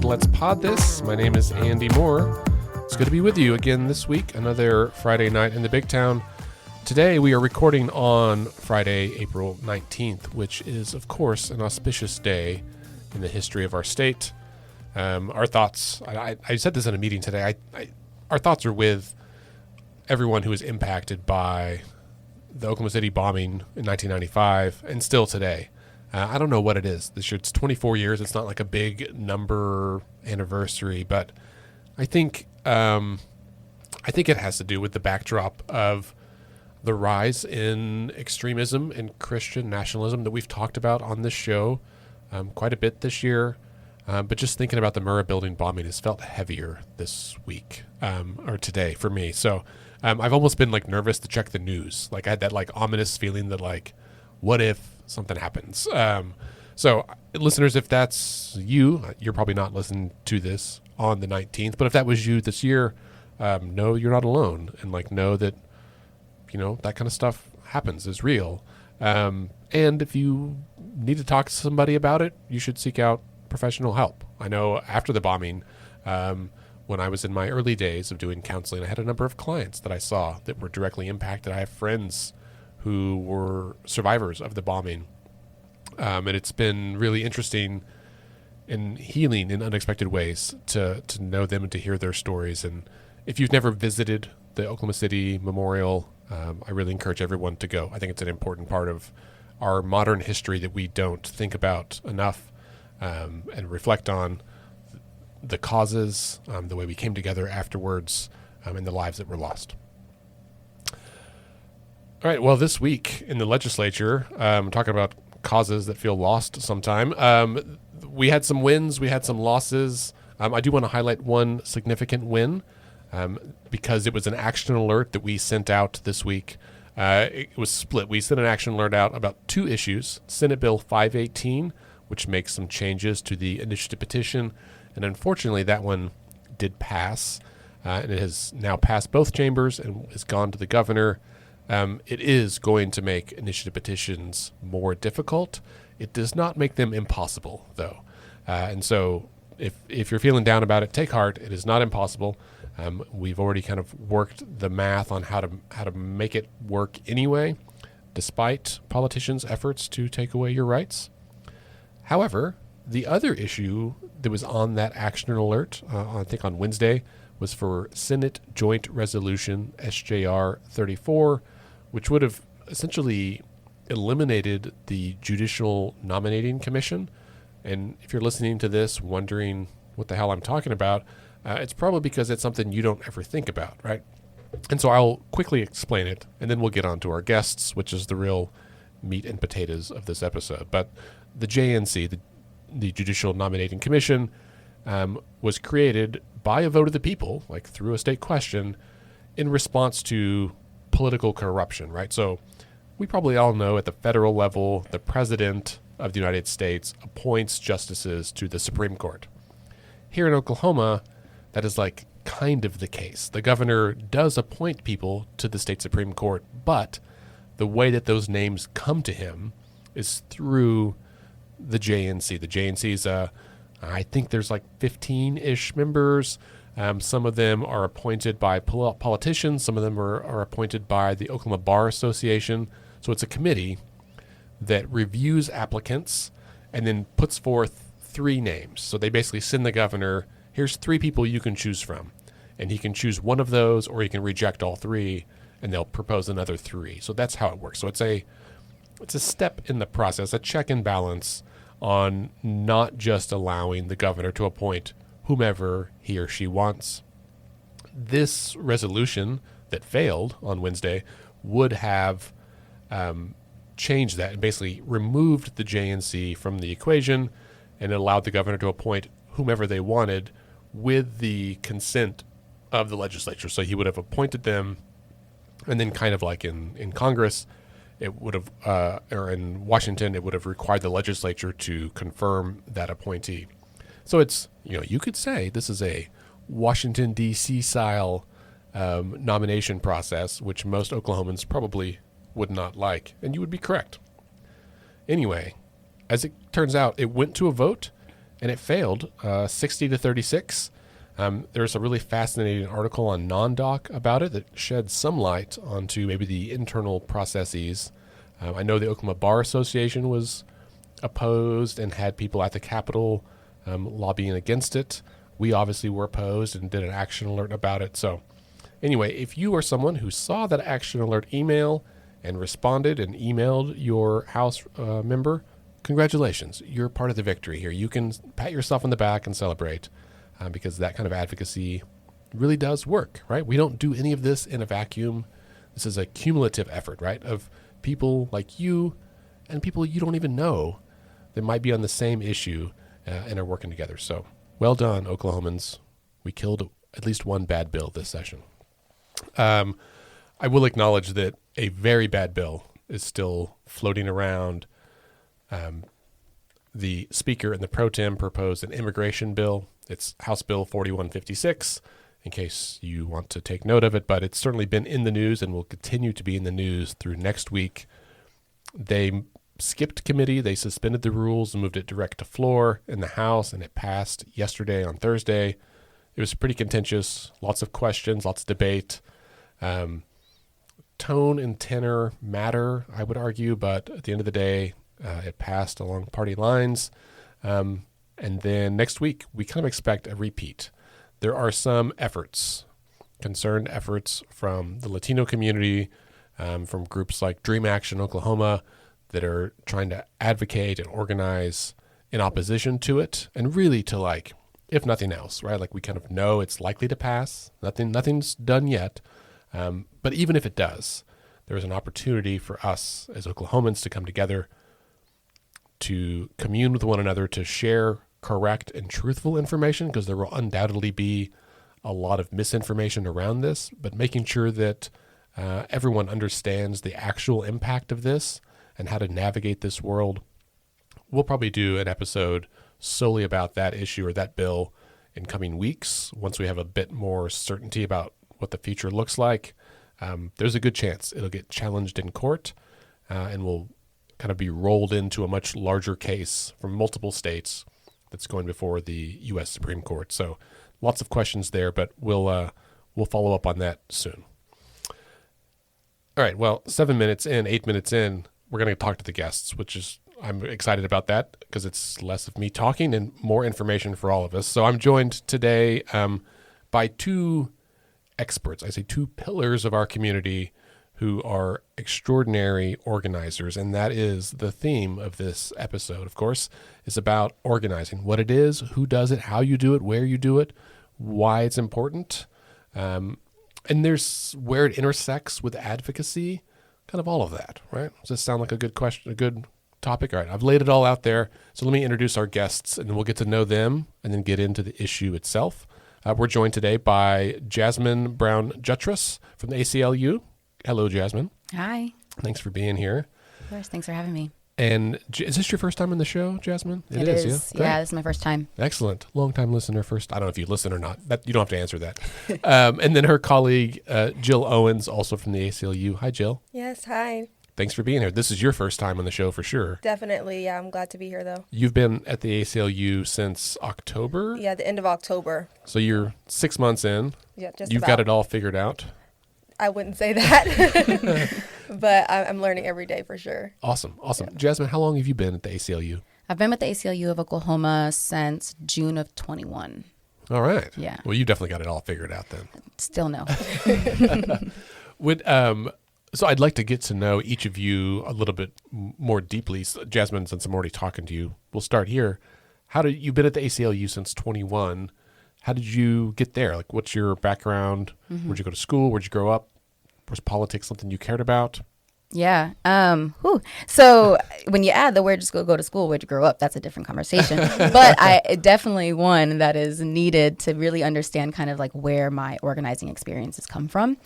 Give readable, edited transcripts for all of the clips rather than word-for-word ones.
Let's Pod This. My name is Andy Moore. It's good to be with you again this week, another Friday night in the big town. Today we are recording on Friday, April 19th, which is, of course, an auspicious day in the history of our state. Our thoughts, I said this in a meeting today, our thoughts are with everyone who was impacted by the Oklahoma City bombing in 1995 and still today. I don't know what it is. This year it's 24 years. It's not like a big number anniversary, but I think it has to do with the backdrop of the rise in extremism and Christian nationalism that we've talked about on this show quite a bit this year. But just thinking about the Murrah building bombing has felt heavier this week or today for me. So I've almost been like nervous to check the news. Like I had that like ominous feeling that like, what if something happens? So listeners, if that's you, you're probably not listening to this on the 19th, but if that was you this year, know you're not alone, and like know that, you know, that kind of stuff happens, is real. And if you need to talk to somebody about it, you should seek out professional help. I know after the bombing, when I was in my early days of doing counseling, I had a number of clients that I saw that were directly impacted. I have friends who were survivors of the bombing. And it's been really interesting and healing in unexpected ways to know them and to hear their stories. And if you've never visited the Oklahoma City Memorial, I really encourage everyone to go. I think it's an important part of our modern history that we don't think about enough and reflect on the causes, the way we came together afterwards, and the lives that were lost. All right, well, this week in the legislature, talking about causes that feel lost sometime, we had some wins, we had some losses. I do want to highlight one significant win because it was an action alert that we sent out this week. It was split. We sent an action alert out about two issues: Senate Bill 518, which makes some changes to the initiative petition, and unfortunately that one did pass, and it has now passed both chambers and has gone to the governor. It is going to make initiative petitions more difficult. It does not make them impossible, though. And so if you're feeling down about it, take heart. It is not impossible. We've already kind of worked the math on how to make it work anyway, despite politicians' efforts to take away your rights. However, the other issue that was on that action alert, I think on Wednesday, was for Senate Joint Resolution SJR 34, which would have essentially eliminated the Judicial Nominating Commission. And if you're listening to this wondering what the hell I'm talking about, it's probably because it's something you don't ever think about, right? And so I'll quickly explain it, and then we'll get on to our guests, which is the real meat and potatoes of this episode. But the JNC, the Judicial Nominating Commission, was created by a vote of the people, like through a state question, in response to political corruption, right? So we probably all know at the federal level, the president of the United States appoints justices to the Supreme Court. Here in Oklahoma, that is like kind of the case. The governor does appoint people to the state Supreme Court, but the way that those names come to him is through the JNC. The JNC's, I think there's like 15-ish members. Some of them are appointed by politicians. Some of them are appointed by the Oklahoma Bar Association. So it's a committee that reviews applicants and then puts forth three names. So they basically send the governor, here's three people you can choose from. And he can choose one of those, or he can reject all three, and they'll propose another three. So that's how it works. So it's a step in the process, a check and balance on not just allowing the governor to appoint whomever he or she wants. This resolution that failed on Wednesday would have changed that and basically removed the JNC from the equation and allowed the governor to appoint whomever they wanted with the consent of the legislature. So he would have appointed them, and then kind of like in Congress, it would have, or in Washington, it would have required the legislature to confirm that appointee. So it's, you could say this is a Washington, D.C. style nomination process, which most Oklahomans probably would not like, and you would be correct. Anyway, as it turns out, it went to a vote, and it failed 60-36. There's a really fascinating article on Non-Doc about it that sheds some light onto maybe the internal processes. I know the Oklahoma Bar Association was opposed and had people at the Capitol lobbying against it. We obviously were opposed and did an action alert about it. So anyway, if you are someone who saw that action alert email and responded and emailed your House member, congratulations. You're part of the victory here. You can pat yourself on the back and celebrate because that kind of advocacy really does work, right? We don't do any of this in a vacuum. This is a cumulative effort, right, of people like you and people you don't even know that might be on the same issue and are working together. So well done, Oklahomans. We killed at least one bad bill this session. I will acknowledge that a very bad bill is still floating around. The Speaker and the Pro Tem proposed an immigration bill. It's House Bill 4156, in case you want to take note of it, but it's certainly been in the news and will continue to be in the news through next week. They skipped committee. They suspended the rules and moved it direct to floor in the House, and it passed yesterday on Thursday. It was pretty contentious, lots of questions, lots of debate. Tone and tenor matter, I would argue, but at the end of the day, it passed along party lines. And then next week, we kind of expect a repeat. There are some concerned efforts from the Latino community, from groups like Dream Action Oklahoma that are trying to advocate and organize in opposition to it, and really to, like, if nothing else, right? Like, we kind of know it's likely to pass. Nothing's done yet. But even if it does, there is an opportunity for us as Oklahomans to come together, to commune with one another, to share correct and truthful information, because there will undoubtedly be a lot of misinformation around this, but making sure that everyone understands the actual impact of this and how to navigate this world. We'll probably do an episode solely about that issue or that bill in coming weeks, once we have a bit more certainty about what the future looks like. There's a good chance it'll get challenged in court and will kind of be rolled into a much larger case from multiple states that's going before the U.S. Supreme Court. So lots of questions there, but we'll follow up on that soon. All right, well, 8 minutes in, we're going to talk to the guests, I'm excited about that because it's less of me talking and more information for all of us. So I'm joined today by two experts. I say two pillars of our community who are extraordinary organizers, and that is the theme of this episode, of course, is about organizing. What it is, who does it, how you do it, where you do it, why it's important, and there's where it intersects with advocacy, kind of all of that, right? Does this sound like a good question, a good topic? All right, I've laid it all out there, so let me introduce our guests, and then we'll get to know them and then get into the issue itself. We're joined today by Jasmine Brown-Jutras from the ACLU. Hello, Jasmine. Hi. Thanks for being here. Of course. Thanks for having me. And is this your first time on the show, Jasmine? It is. Yeah, this is my first time. Excellent. Long-time listener first. I don't know if you listen or not. You don't have to answer that. And then her colleague, Jill Owens, also from the ACLU. Hi, Jill. Yes, hi. Thanks for being here. This is your first time on the show for sure. Definitely. Yeah, I'm glad to be here, though. You've been at the ACLU since October? Yeah, the end of October. So you're 6 months in. Yeah, You've got it all figured out. I wouldn't say that, but I'm learning every day for sure. Awesome. Yeah. Jasmine, how long have you been at the ACLU? I've been with the ACLU of Oklahoma since June of 21. All right. Yeah. Well, you definitely got it all figured out then. Still no. So I'd like to get to know each of you a little bit more deeply. So Jasmine, since I'm already talking to you, we'll start here. You've been at the ACLU since 21. How did you get there? Like, what's your background? Mm-hmm. Where'd you go to school? Where'd you grow up? Was politics something you cared about? Yeah. So when you add the where'd you go to school, where'd you grow up, that's a different conversation. But definitely one that is needed to really understand kind of like where my organizing experiences come from.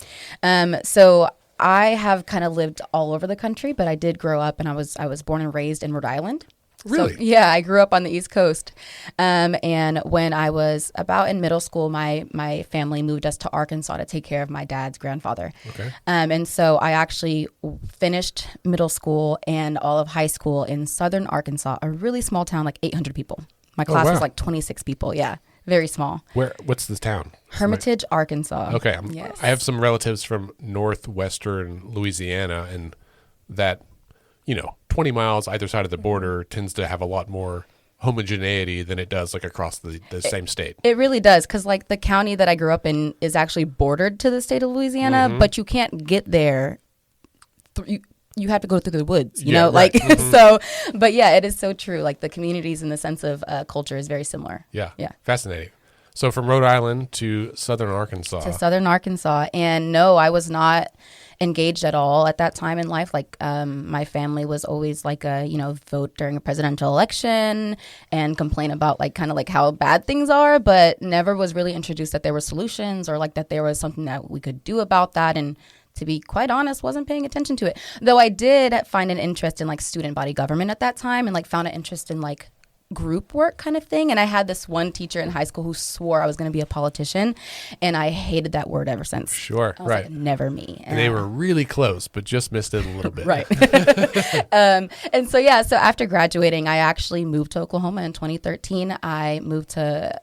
So I have kind of lived all over the country, but I did grow up and I was born and raised in Rhode Island. Really? So, yeah, I grew up on the East Coast. And when I was about in middle school, my family moved us to Arkansas to take care of my dad's grandfather. Okay. And so I actually finished middle school and all of high school in southern Arkansas, a really small town, like 800 people. My class wow. was like 26 people. Yeah, very small. What's this town? Hermitage, Arkansas. Okay. Yes. I have some relatives from northwestern Louisiana, and that, 20 miles either side of the border tends to have a lot more homogeneity than it does like across the same state. It really does, because like the county that I grew up in is actually bordered to the state of Louisiana, but you can't get there. You have to go through the woods, you know, right. like so. But yeah, it is so true. Like the communities in the sense of culture is very similar. Yeah. Yeah. Fascinating. So from Rhode Island to southern Arkansas. To southern Arkansas. And no, I was not engaged at all at that time in life. Like my family was always like vote during a presidential election and complain about like kind of like how bad things are, but never was really introduced that there were solutions or like that there was something that we could do about that. And to be quite honest, wasn't paying attention to it. Though I did find an interest in like student body government at that time, and like found an interest in like group work kind of thing. And I had this one teacher in high school who swore I was going to be a politician, and I hated that word ever since. Sure, I was right. like, never me. And they were really close, but just missed it a little bit. Right. And so, yeah, so after graduating, I actually moved to Oklahoma in 2013. I moved to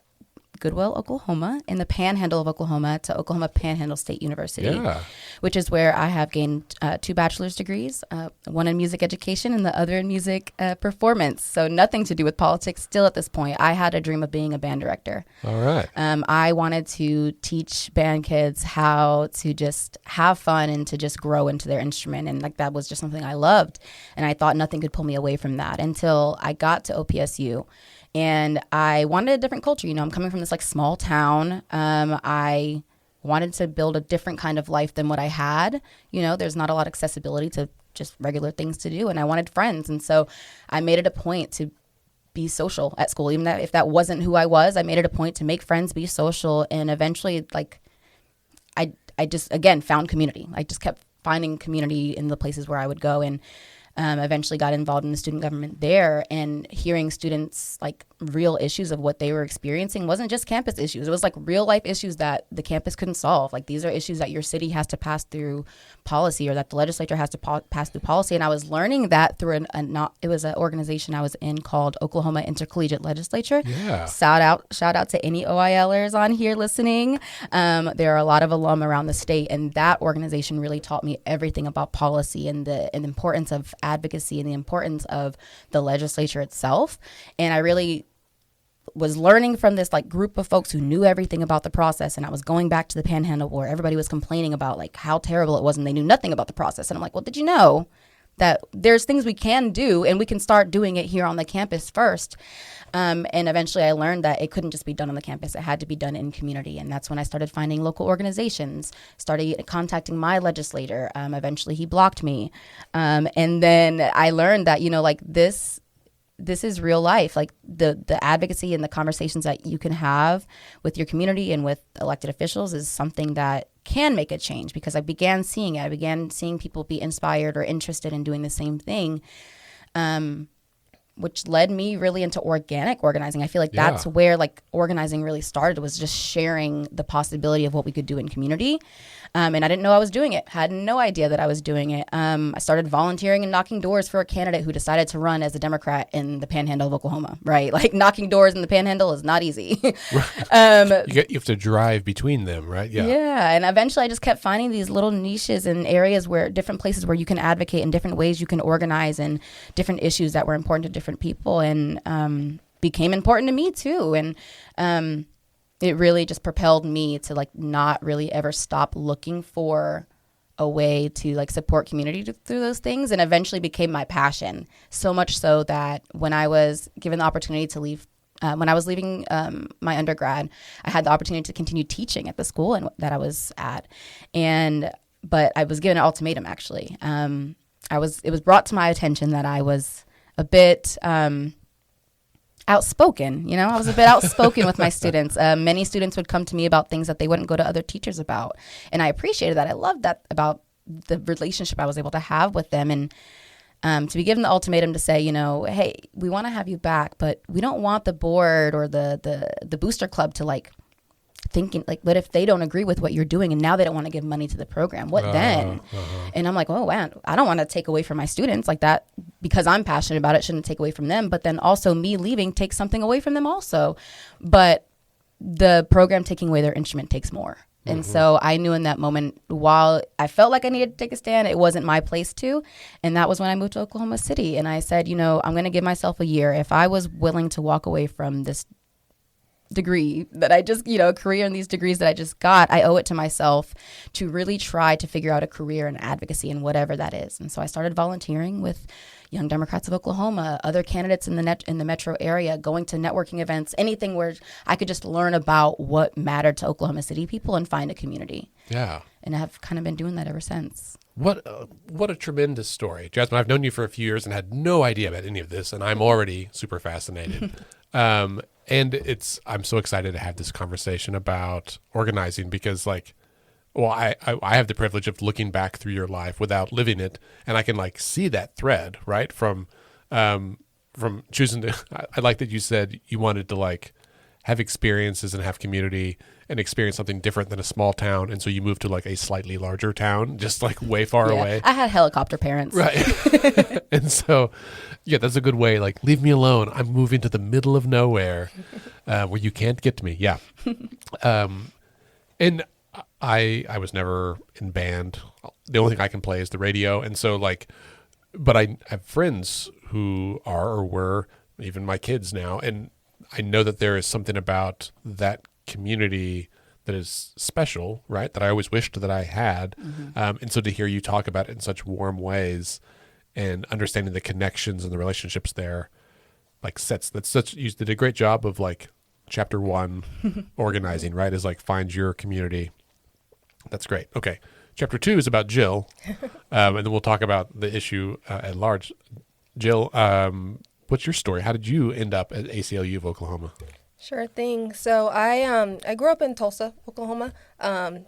Goodwell, Oklahoma, in the panhandle of Oklahoma, to Oklahoma Panhandle State University, which is where I have gained 2 bachelor's degrees, one in music education and the other in music performance. So nothing to do with politics still at this point. I had a dream of being a band director. All right. I wanted to teach band kids how to just have fun and to just grow into their instrument. And like that was just something I loved. And I thought nothing could pull me away from that until I got to OPSU. And I wanted a different culture. I'm coming from this like small town. I wanted to build a different kind of life than what I had. There's not a lot of accessibility to just regular things to do. And I wanted friends. And so I made it a point to be social at school. Even if that wasn't who I was, I made it a point to make friends, be social. And eventually, like, I just, again, found community. I just kept finding community in the places where I would go. And eventually got involved in the student government there, and hearing students like real issues of what they were experiencing wasn't just campus issues. It was like real life issues that the campus couldn't solve. Like these are issues that your city has to pass through policy, or that the legislature has to pass through policy. And I was learning that through it was an organization I was in called Oklahoma Intercollegiate Legislature. Yeah. Shout out to any OILers on here listening. There are a lot of alum around the state, and that organization really taught me everything about policy and the importance of advocacy and the importance of the legislature itself. And I really was learning from this like group of folks who knew everything about the process. And I was going back to the panhandle where everybody was complaining about like how terrible it was, and they knew nothing about the process. And I'm like, well, did you know that there's things we can do, and we can start doing it here on the campus first? And eventually I learned that it couldn't just be done on the campus. It had to be done in community. And that's when I started finding local organizations, started contacting my legislator. Eventually he blocked me. And then I learned that, like this is real life. Like the advocacy and the conversations that you can have with your community and with elected officials is something that can make a change, because I began seeing it. I began seeing people be inspired or interested in doing the same thing. Which led me really into organic organizing. I feel like that's where like organizing really started, was just sharing the possibility of what we could do in community. And I didn't know I was doing it. Had no idea that I was doing it. I started volunteering and knocking doors for a candidate who decided to run as a Democrat in the panhandle of Oklahoma, right? Like knocking doors in the panhandle is not easy. You have to drive between them, right? Yeah. Yeah. And eventually I just kept finding these little niches and areas where different places where you can advocate, and different ways you can organize, and different issues that were important to different people, and became important to me too. And it really just propelled me to like not really ever stop looking for a way to like support community through those things, and eventually became my passion. So much so that when I was given the opportunity to leave, when I was leaving my undergrad, I had the opportunity to continue teaching at the school that I was at. But I was given an ultimatum, actually. It was brought to my attention that I was a bit outspoken. I was a bit outspoken with my students. Many students would come to me about things that they wouldn't go to other teachers about. And I appreciated that. I loved that about the relationship I was able to have with them. And to be given the ultimatum to say, hey, we want to have you back, but we don't want the board or the booster club to like thinking like, but if they don't agree with what you're doing and now they don't want to give money to the program, what then? And I'm like, oh, man, I don't want to take away from my students like that because I'm passionate about it. Shouldn't take away from them. But then also me leaving takes something away from them also. But the program taking away their instrument takes more. And so I knew in that moment, while I felt like I needed to take a stand, it wasn't my place to. And that was when I moved to Oklahoma City. And I said, I'm going to give myself a year. If I was willing to walk away from this degree that I just, career in these degrees that I just got, I owe it to myself to really try to figure out a career in advocacy and whatever that is. And so I started volunteering with Young Democrats of Oklahoma, other candidates in the metro area, going to networking events, anything where I could just learn about what mattered to Oklahoma City people and find a community. Yeah. And I've kind of been doing that ever since. What a tremendous story. Jasmine, I've known you for a few years and had no idea about any of this, and I'm already super fascinated. And I'm so excited to have this conversation about organizing because I have the privilege of looking back through your life without living it, and I can see that thread, right? From choosing to, I like that you said you wanted to have experiences and have community and experience something different than a small town. And so you moved to a slightly larger town, just way far away. I had helicopter parents. Right. And so, that's a good way. Leave me alone. I'm moving to the middle of nowhere where you can't get to me. Yeah. And I was never in band. The only thing I can play is the radio. And so but I have friends who are or were, even my kids now. And I know that there is something about that community that is special, right? That I always wished that I had. And so to hear you talk about it in such warm ways and understanding the connections and the relationships there, you did a great job of chapter 1 organizing, right? Is find your community. That's great. Okay. Chapter 2 is about Jill. And then we'll talk about the issue at large. Jill, what's your story? How did you end up at ACLU of Oklahoma? Sure thing. So I grew up in Tulsa, Oklahoma.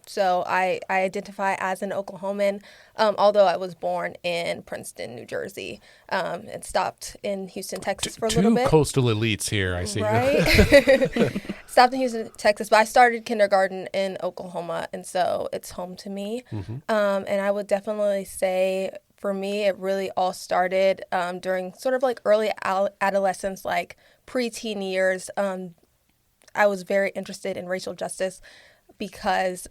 So I identify as an Oklahoman, although I was born in Princeton, New Jersey, and stopped in Houston, Texas for a little bit. Two coastal elites here, I see. Right. Stopped in Houston, Texas, but I started kindergarten in Oklahoma, and so it's home to me. And I would definitely say for me, it really all started during sort of early adolescence, preteen years. I was very interested in racial justice because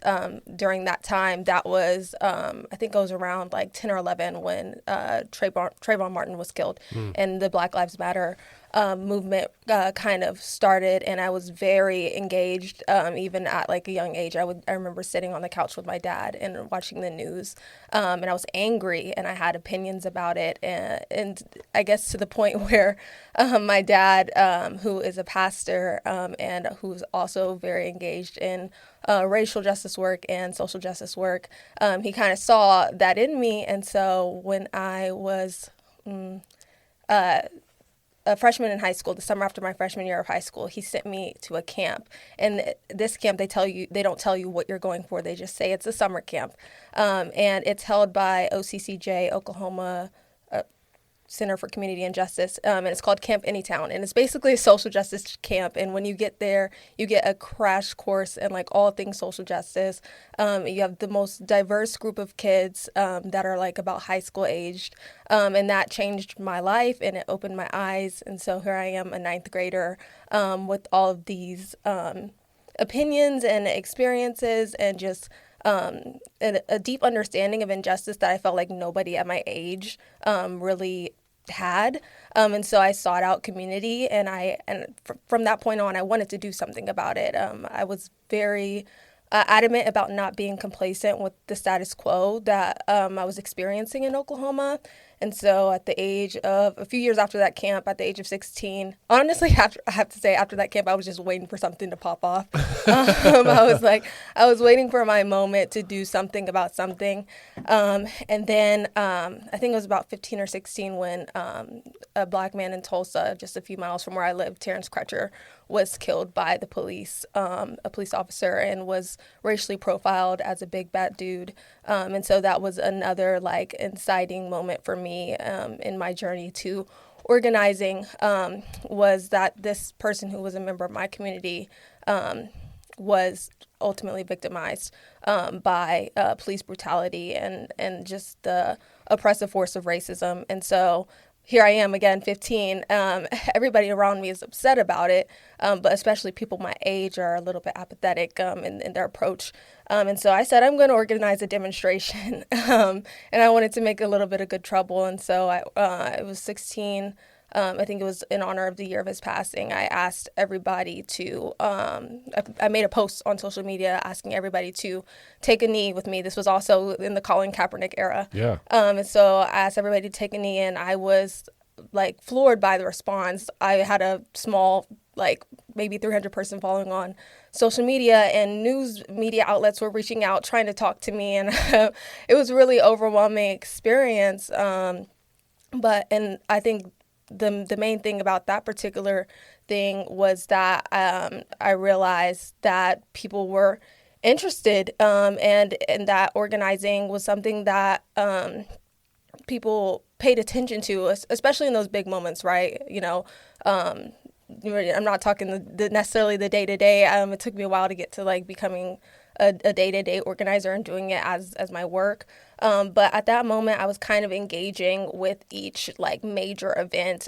during that time, that was, I think it was around 10 or 11 when Trayvon Martin was killed and the Black Lives Matter movement kind of started, and I was very engaged even at a young age. I remember sitting on the couch with my dad and watching the news, and I was angry and I had opinions about it, and I guess to the point where my dad, who is a pastor and who's also very engaged in racial justice work and social justice work, he kind of saw that in me, and so when I was a freshman in high school, the summer after my freshman year of high school, he sent me to a camp. And this camp, they don't tell you what you're going for. They just say it's a summer camp. And it's held by OCCJ, Oklahoma Center for Community and Justice, and it's called Camp Anytown, and it's basically a social justice camp. And when you get there, you get a crash course in all things social justice. You have the most diverse group of kids that are about high school aged, and that changed my life and it opened my eyes. And so here I am, a ninth grader, with all of these opinions and experiences and just a deep understanding of injustice that I felt like nobody at my age really had. And so I sought out community, and from that point on, I wanted to do something about it. I was very adamant about not being complacent with the status quo that I was experiencing in Oklahoma. And so at the age of a few years after that camp, at the age of 16, honestly, I have to say, after that camp, I was just waiting for something to pop off. I was waiting for my moment to do something about something. And then I think it was about 15 or 16 when a Black man in Tulsa, just a few miles from where I lived, Terrence Crutcher, was killed by the police, a police officer, and was racially profiled as a big bad dude. And so that was another inciting moment for me in my journey to organizing, was that this person who was a member of my community was ultimately victimized by police brutality and just the oppressive force of racism. And so here I am again, 15. Everybody around me is upset about it, but especially people my age are a little bit apathetic in their approach. And so I said, I'm going to organize a demonstration. And I wanted to make a little bit of good trouble. And so I was 16. I think it was in honor of the year of his passing. I asked everybody to, I made a post on social media asking everybody to take a knee with me. This was also in the Colin Kaepernick era. Yeah. And so I asked everybody to take a knee, and I was like floored by the response. I had a small, like maybe 300 person following on social media, and news media outlets were reaching out, trying to talk to me. And it was a really overwhelming experience. But I think the main thing about that particular thing was that I realized that people were interested, and that organizing was something that people paid attention to, especially in those big moments, right? I'm not talking necessarily the day-to-day. It took me a while to get to like becoming a day-to-day organizer and doing it as my work. But at that moment, I was kind of engaging with each like major event,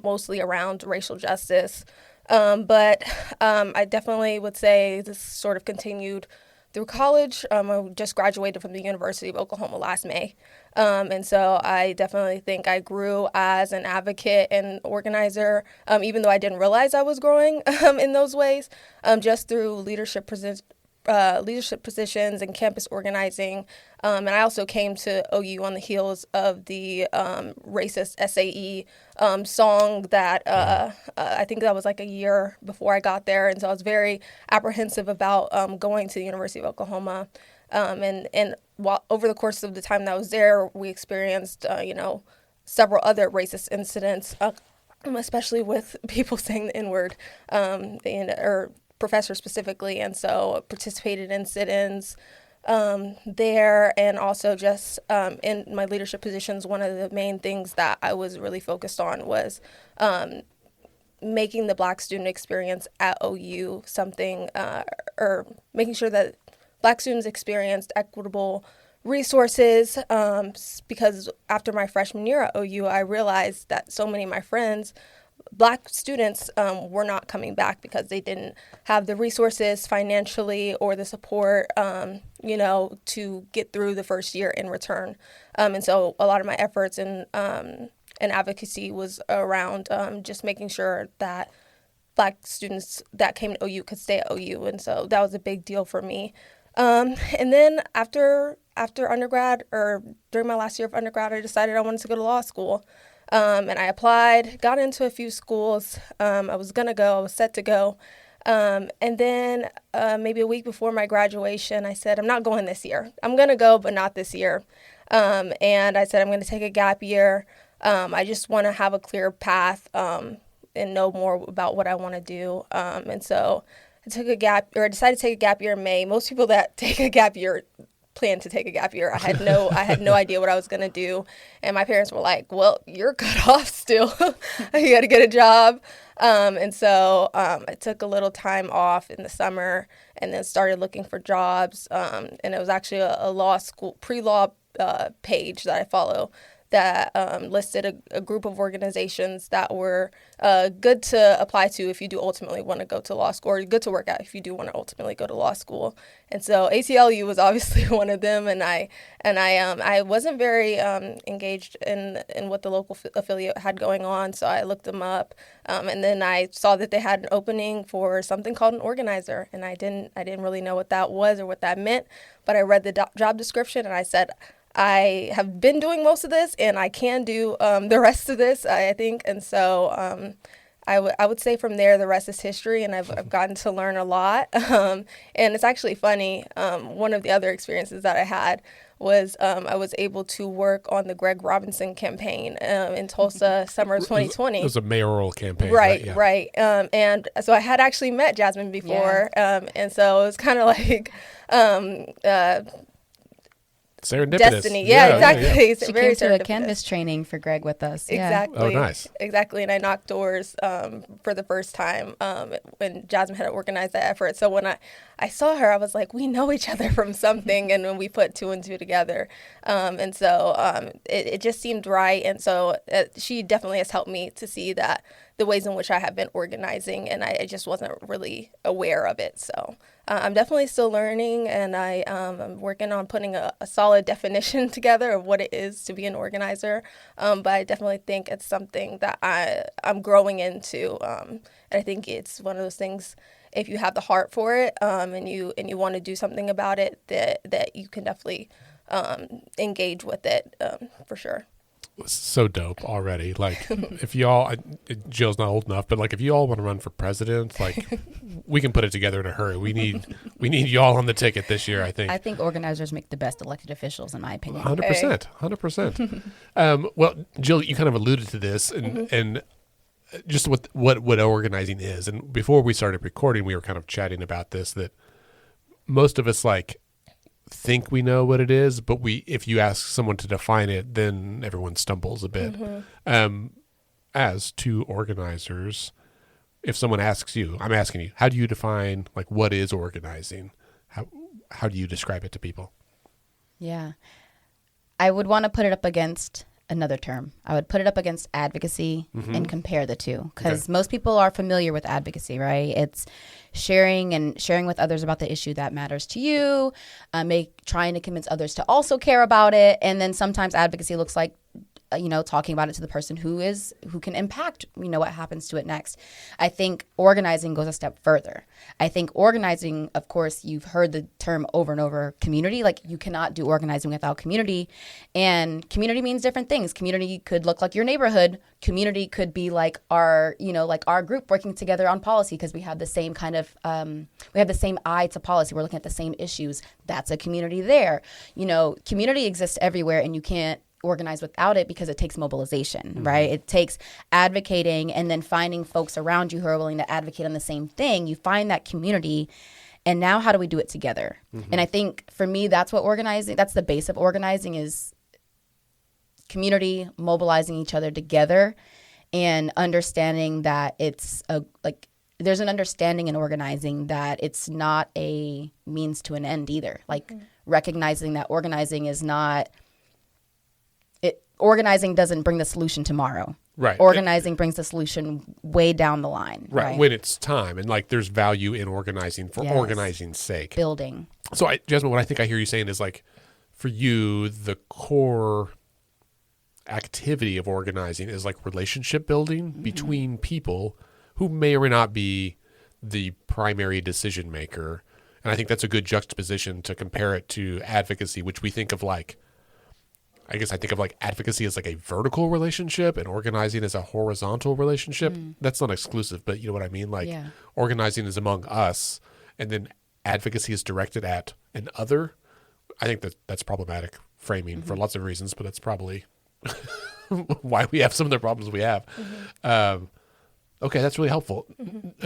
mostly around racial justice. But I definitely would say this sort of continued through college. I just graduated from the University of Oklahoma last May. And so I definitely think I grew as an advocate and organizer, even though I didn't realize I was growing in those ways, just through leadership positions and campus organizing. And I also came to OU on the heels of the racist SAE song that I think that was like a year before I got there. And so I was very apprehensive about going to the University of Oklahoma. And while over the course of the time that I was there, we experienced, several other racist incidents, especially with people saying the N-word, or professors specifically. And so participated in sit-ins there, and also just in my leadership positions, one of the main things that I was really focused on was making the Black student experience at OU something, or making sure that Black students experienced equitable resources, because after my freshman year at OU, I realized that so many of my friends, Black students, were not coming back because they didn't have the resources financially or the support, to get through the first year in return. And so a lot of my efforts in advocacy was around just making sure that Black students that came to OU could stay at OU. And so that was a big deal for me. And then after undergrad, or during my last year of undergrad, I decided I wanted to go to law school. And I applied, got into a few schools. I was set to go. And then maybe a week before my graduation, I said, I'm not going this year. I'm going to go, but not this year. And I said, I'm going to take a gap year. I just want to have a clear path and know more about what I want to do. And so I decided to take a gap year in May. Most people that take a gap year plan to take a gap year. I had no idea what I was going to do. And my parents were like, well, you're cut off still. You got to get a job. And so I took a little time off in the summer and then started looking for jobs. And it was actually a law school, pre-law page that I follow that listed a group of organizations that were good to apply to if you do ultimately want to go to law school, or good to work at if you do want to ultimately go to law school. And so ACLU was obviously one of them, and I wasn't very engaged in what the local affiliate had going on, so I looked them up, and then I saw that they had an opening for something called an organizer, and I didn't really know what that was or what that meant, but I read the job description and I said, I have been doing most of this, and I can do the rest of this, I think. And so I would say from there, the rest is history, and I've gotten to learn a lot. And it's actually funny. One of the other experiences that I had was I was able to work on the Greg Robinson campaign in Tulsa, summer of 2020. It was a mayoral campaign. Right. And so I had actually met Jasmine before. And so it was kind of like... Serendipitous. destiny. Yeah, exactly. It's She very came to a serendipitous. Canvas training for Greg with us. Yeah. Exactly. Oh, nice. Exactly. And I knocked doors for the first time when Jasmine had organized that effort. So when I saw her, I was like, we know each other from something. And when we put two and two together. And so it just seemed right. And so she definitely has helped me to see that the ways in which I have been organizing, and I just wasn't really aware of it. So I'm definitely still learning, and I'm working on putting a solid definition together of what it is to be an organizer. But I definitely think it's something that I'm growing into. And I think it's one of those things, if you have the heart for it, and you want to do something about it, that you can definitely engage with it for sure. So dope already. Like, if y'all, Jill's not old enough, but like, if you all want to run for president, like, we can put it together in a hurry. We need y'all on the ticket this year, I think. I think organizers make the best elected officials, in my opinion. 100%. 100%. Well, Jill, you kind of alluded to this, and just what organizing is. And before we started recording, we were kind of chatting about this, that most of us, like, think we know what it is, but if you ask someone to define it, then everyone stumbles a bit. As two organizers, if someone asks you, I'm asking you, how do you define, like, what is organizing? How do you describe it to people? Yeah. I would want to put it up against another term. I would put it up against advocacy and compare the two, because most people are familiar with advocacy, right? It's sharing with others about the issue that matters to you, trying to convince others to also care about it. And then sometimes advocacy looks like, talking about it to the person who can impact, what happens to it next. I think organizing goes a step further. I think organizing, of course, you've heard the term over and over, community. Like, you cannot do organizing without community. And community means different things. Community could look like your neighborhood. Community could be like our group working together on policy, because we have the same kind of, we have the same eye to policy. We're looking at the same issues. That's a community there. Community exists everywhere, and you can't organize without it, because it takes mobilization, right? It takes advocating, and then finding folks around you who are willing to advocate on the same thing. You find that community, and now how do we do it together? And I think for me, that's the base of organizing, is community, mobilizing each other together, and understanding that there's an understanding in organizing that it's not a means to an end either. Like, recognizing that organizing is not, organizing doesn't bring the solution tomorrow. Right. Organizing brings the solution way down the line. Right. When it's time. And, like, there's value in organizing for organizing's sake. Building. So, Jasmine, what I think I hear you saying is, like, for you, the core activity of organizing is, like, relationship building between people who may or may not be the primary decision maker. And I think that's a good juxtaposition to compare it to advocacy, which we think of, like, I guess I think of, like, advocacy as like a vertical relationship and organizing as a horizontal relationship. That's not exclusive, but you know what I mean? Like, organizing is among us, and then advocacy is directed at an other. I think that's problematic framing for lots of reasons, but that's probably why we have some of the problems we have. Okay, that's really helpful.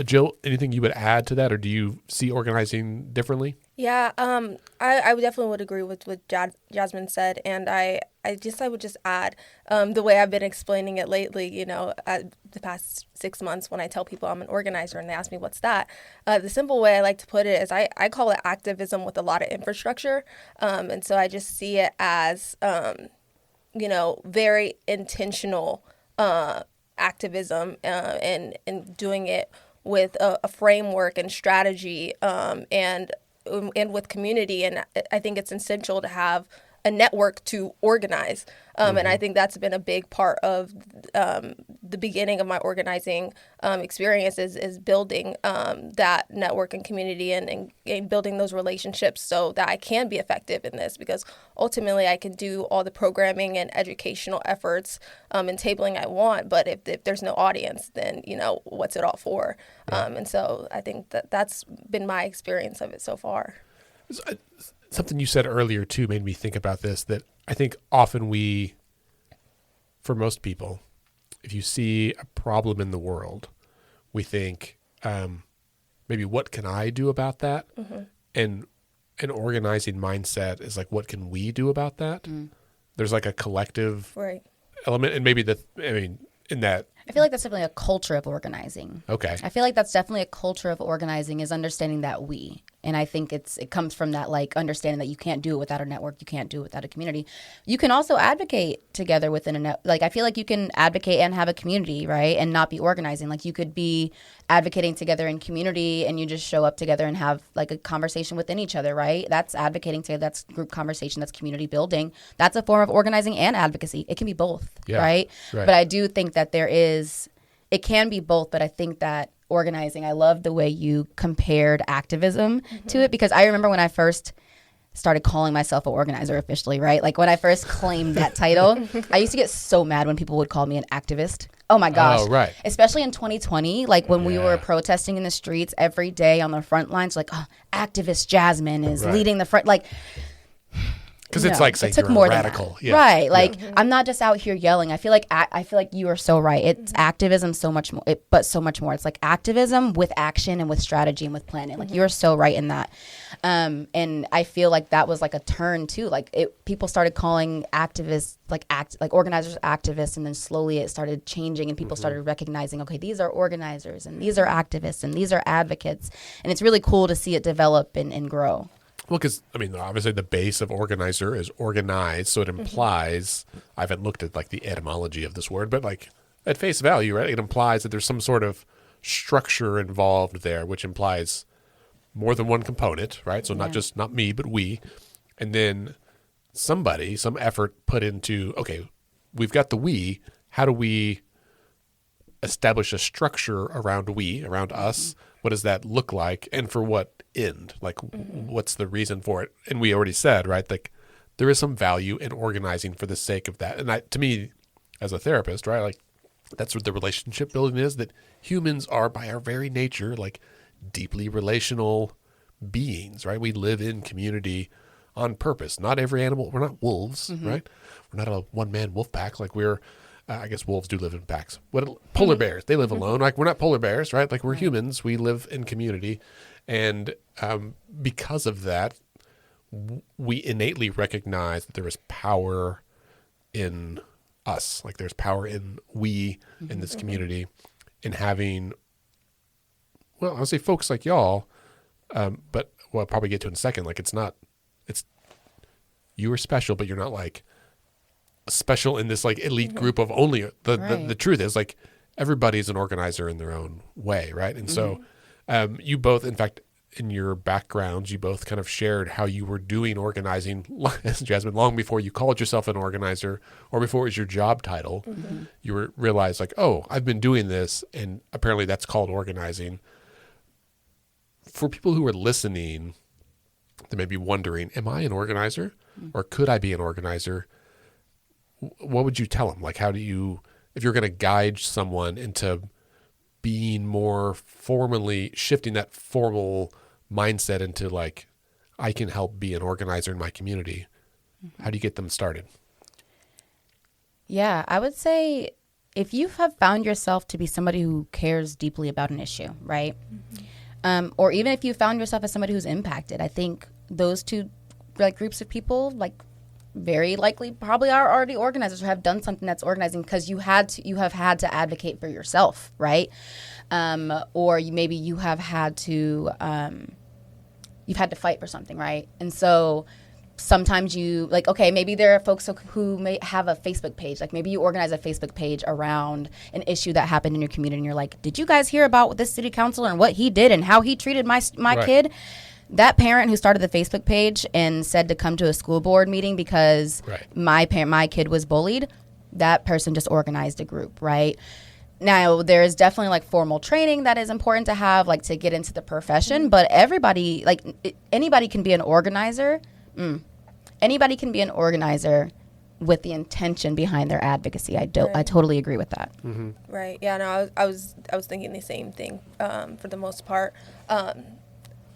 Jill, anything you would add to that, or do you see organizing differently? Yeah, I definitely would agree with what Jasmine said, and I would just add the way I've been explaining it lately. The past 6 months, when I tell people I'm an organizer and they ask me what's that, the simple way I like to put it is I call it activism with a lot of infrastructure, and so I just see it as very intentional activism and doing it with a framework and strategy and with community. And I think it's essential to have a network to organize. And I think that's been a big part of the beginning of my organizing experience is building that network and community and building those relationships so that I can be effective in this, because ultimately I can do all the programming and educational efforts and tabling I want, but if there's no audience, then what's it all for? And so I think that's been my experience of it so far. Something you said earlier, too, made me think about this, that I think often for most people, if you see a problem in the world, we think, maybe what can I do about that? And an organizing mindset is like, what can we do about that? There's like a collective Right. element, and maybe in that. I feel like that's definitely a culture of organizing. Okay. I feel like that's definitely a culture of organizing, is understanding that we. And I think it comes from that, like, understanding that you can't do it without a network. You can't do it without a community. You can also advocate together within a net. Like, I feel like you can advocate and have a community, right? And not be organizing. Like, you could be advocating together in community and you just show up together and have like a conversation within each other, right? That's advocating together. That's group conversation. That's community building. That's a form of organizing and advocacy. It can be both, right? But I do think that it can be both, but I think that organizing, I love the way you compared activism to it, because I remember when I first started calling myself an organizer officially, right? Like when I first claimed that title, I used to get so mad when people would call me an activist. Oh my gosh. Oh, right. Especially in 2020, like when we were protesting in the streets every day on the front lines, like, oh, activist Jasmine is leading the front. Like, because it's like saying you're a radical. Yeah. Right. Like, I'm not just out here yelling. I feel like you are so right. It's activism so much more, but so much more. It's like activism with action and with strategy and with planning. Like, you're so right in that. And I feel like that was like a turn too. Like, people started calling activists like organizers activists, and then slowly it started changing, and people started recognizing, okay, these are organizers and these are activists and these are advocates. And it's really cool to see it develop and grow. Well, because, obviously the base of organizer is organized, so it implies, I haven't looked at like the etymology of this word, but like at face value, right, it implies that there's some sort of structure involved there, which implies more than one component, right? So not me, but we. And then some effort put into, okay, we've got the we, how do we establish a structure around us? What does that look like? And for what end? Like, what's the reason for it? And we already said, right, like there is some value in organizing for the sake of that. And to me, as a therapist, right, like that's what the relationship building is, that humans are by our very nature, like deeply relational beings, right? We live in community on purpose. Not every animal, we're not wolves, right? We're not a one-man wolf pack. Like I guess wolves do live in packs. Polar bears, they live alone. Like, we're not polar bears, right? Like, we're humans. We live in community. And because of that, we innately recognize that there is power in us. Like, there's power in we, in this community, in having, well, I'll say folks like y'all, but I'll probably get to in a second. Like, you are special, but you're not like special in this like elite group of only the truth is, like, everybody's an organizer in their own way, right? And so you both, in fact, in your backgrounds, you both kind of shared how you were doing organizing, as Jasmine, long before you called yourself an organizer or before it was your job title. You realized like, oh, I've been doing this, and apparently that's called organizing. For people who are listening, they may be wondering, am I an organizer, or could I be an organizer? What would you tell them? Like, how do you, if you're going to guide someone into being more formally, shifting that formal mindset into like, I can help be an organizer in my community, how do you get them started? Yeah, I would say if you have found yourself to be somebody who cares deeply about an issue, right? Or even if you found yourself as somebody who's impacted, I think those two like groups of people, like, very likely probably are already organizers or have done something that's organizing because you have had to advocate for yourself, right? Or you have had to you've had to fight for something, right? And so sometimes you like, okay, maybe there are folks who may have a Facebook page. Like, maybe you organize a Facebook page around an issue that happened in your community, and you're like, did you guys hear about this city councilor and what he did and how he treated my kid? That parent who started the Facebook page and said to come to a school board meeting because my kid was bullied, that person just organized a group, right? Now, there is definitely like formal training that is important to have, like, to get into the profession, but everybody, like, anybody can be an organizer. Anybody can be an organizer with the intention behind their advocacy. I totally agree with that. Right. Yeah. No, I was thinking the same thing for the most part.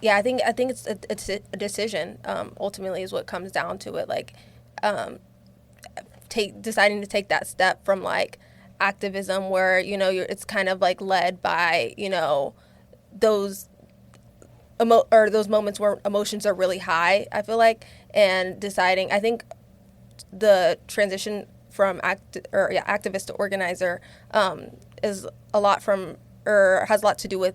Yeah, I think it's a decision. Ultimately, is what comes down to it. Like, deciding to take that step from like activism, where it's kind of like led by those or those moments where emotions are really high, I feel like, and deciding. I think the transition from activist to organizer is a lot from, or has a lot to do with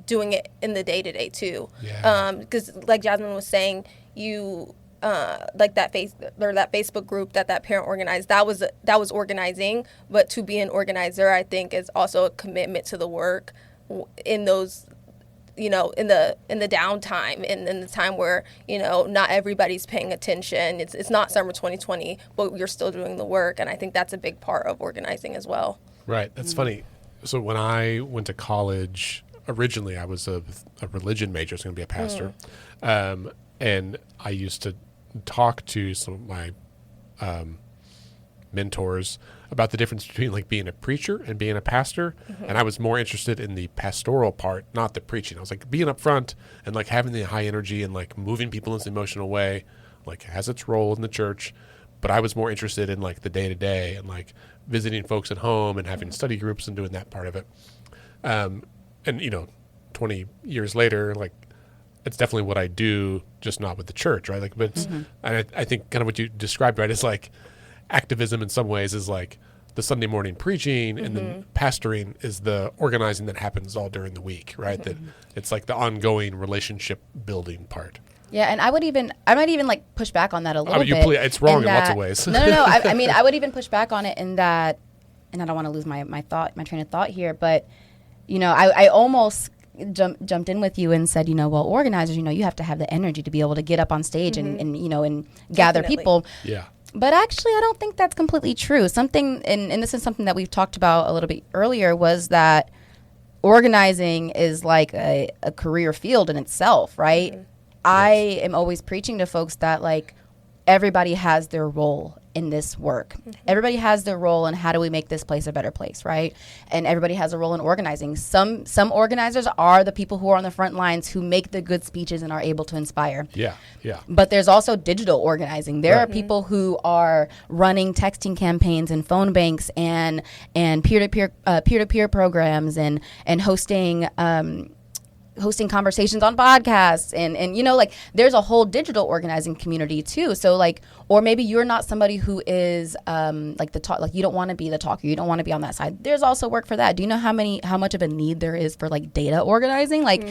doing it in the day-to-day too. Because like Jasmine was saying, you like that Facebook group that parent organized, that was organizing, but to be an organizer, I think, is also a commitment to the work in those, in the downtime, in the time where not everybody's paying attention. It's not summer 2020, but you're still doing the work, and I think that's a big part of organizing as well. Right. That's funny. So when I went to college, originally I was a religion major. I was going to be a pastor, and I used to talk to some of my mentors about the difference between like being a preacher and being a pastor. And I was more interested in the pastoral part, not the preaching. I was like, being up front and like having the high energy and like moving people in this emotional way, like has its role in the church. But I was more interested in like the day to day and like visiting folks at home and having study groups and doing that part of it. And 20 years later, like it's definitely what I do, just not with the church, right? Like, but it's, I think kind of what you described, right, is like activism in some ways is like the Sunday morning preaching, and then pastoring is the organizing that happens all during the week, right? That it's like the ongoing relationship building part. Yeah, and I might even like push back on that a little bit. It's wrong in lots of ways. No. I mean, I would even push back on it in that, and I don't want to lose my train of thought here, but I almost jumped in with you and said, well, organizers, you have to have the energy to be able to get up on stage and gather Definitely. people. Yeah. But actually, I don't think that's completely true. Something, and this is something that we've talked about a little bit earlier, was that organizing is like a career field in itself, right? I am always preaching to folks that like everybody has their role in this work. Everybody has their role in how do we make this place a better place, right? And everybody has a role in organizing. Some organizers are the people who are on the front lines who make the good speeches and are able to inspire. Yeah. But there's also digital organizing. There are people who are running texting campaigns and phone banks and peer-to-peer programs and hosting conversations on podcasts and like there's a whole digital organizing community too. So like, or maybe you're not somebody who is like the talk, like you don't want to be the talker, you don't want to be on that side. There's also work for that. Do you know how much of a need there is for like data organizing? Like,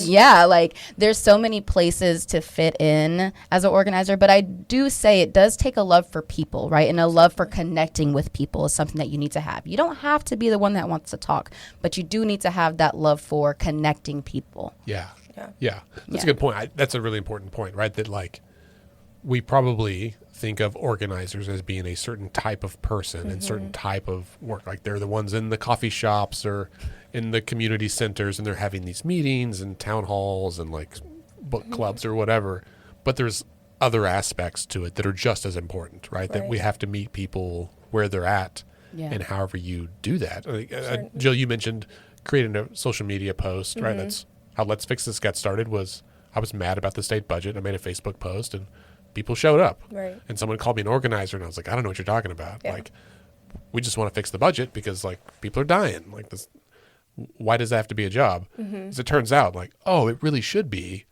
yeah, like there's so many places to fit in as an organizer, but I do say it does take a love for people, right? And a love for connecting with people is something that you need to have. You don't have to be the one that wants to talk, but you do need to have that love for connecting people. Yeah. That's a good point. That's a really important point, right? That like we probably think of organizers as being a certain type of person and certain type of work. Like they're the ones in the coffee shops or in the community centers, and they're having these meetings and town halls and like book clubs or whatever. But there's other aspects to it that are just as important, right? That we have to meet people where they're at, and however you do that. Jill, you mentioned creating a social media post, right? That's how Let's Fix This got started. I was mad about the state budget. I made a Facebook post and people showed up. Right. And someone called me an organizer and I was like, I don't know what you're talking about. Yeah. Like, we just want to fix the budget because like people are dying. Like this, why does that have to be a job? As it turns out, like, it really should be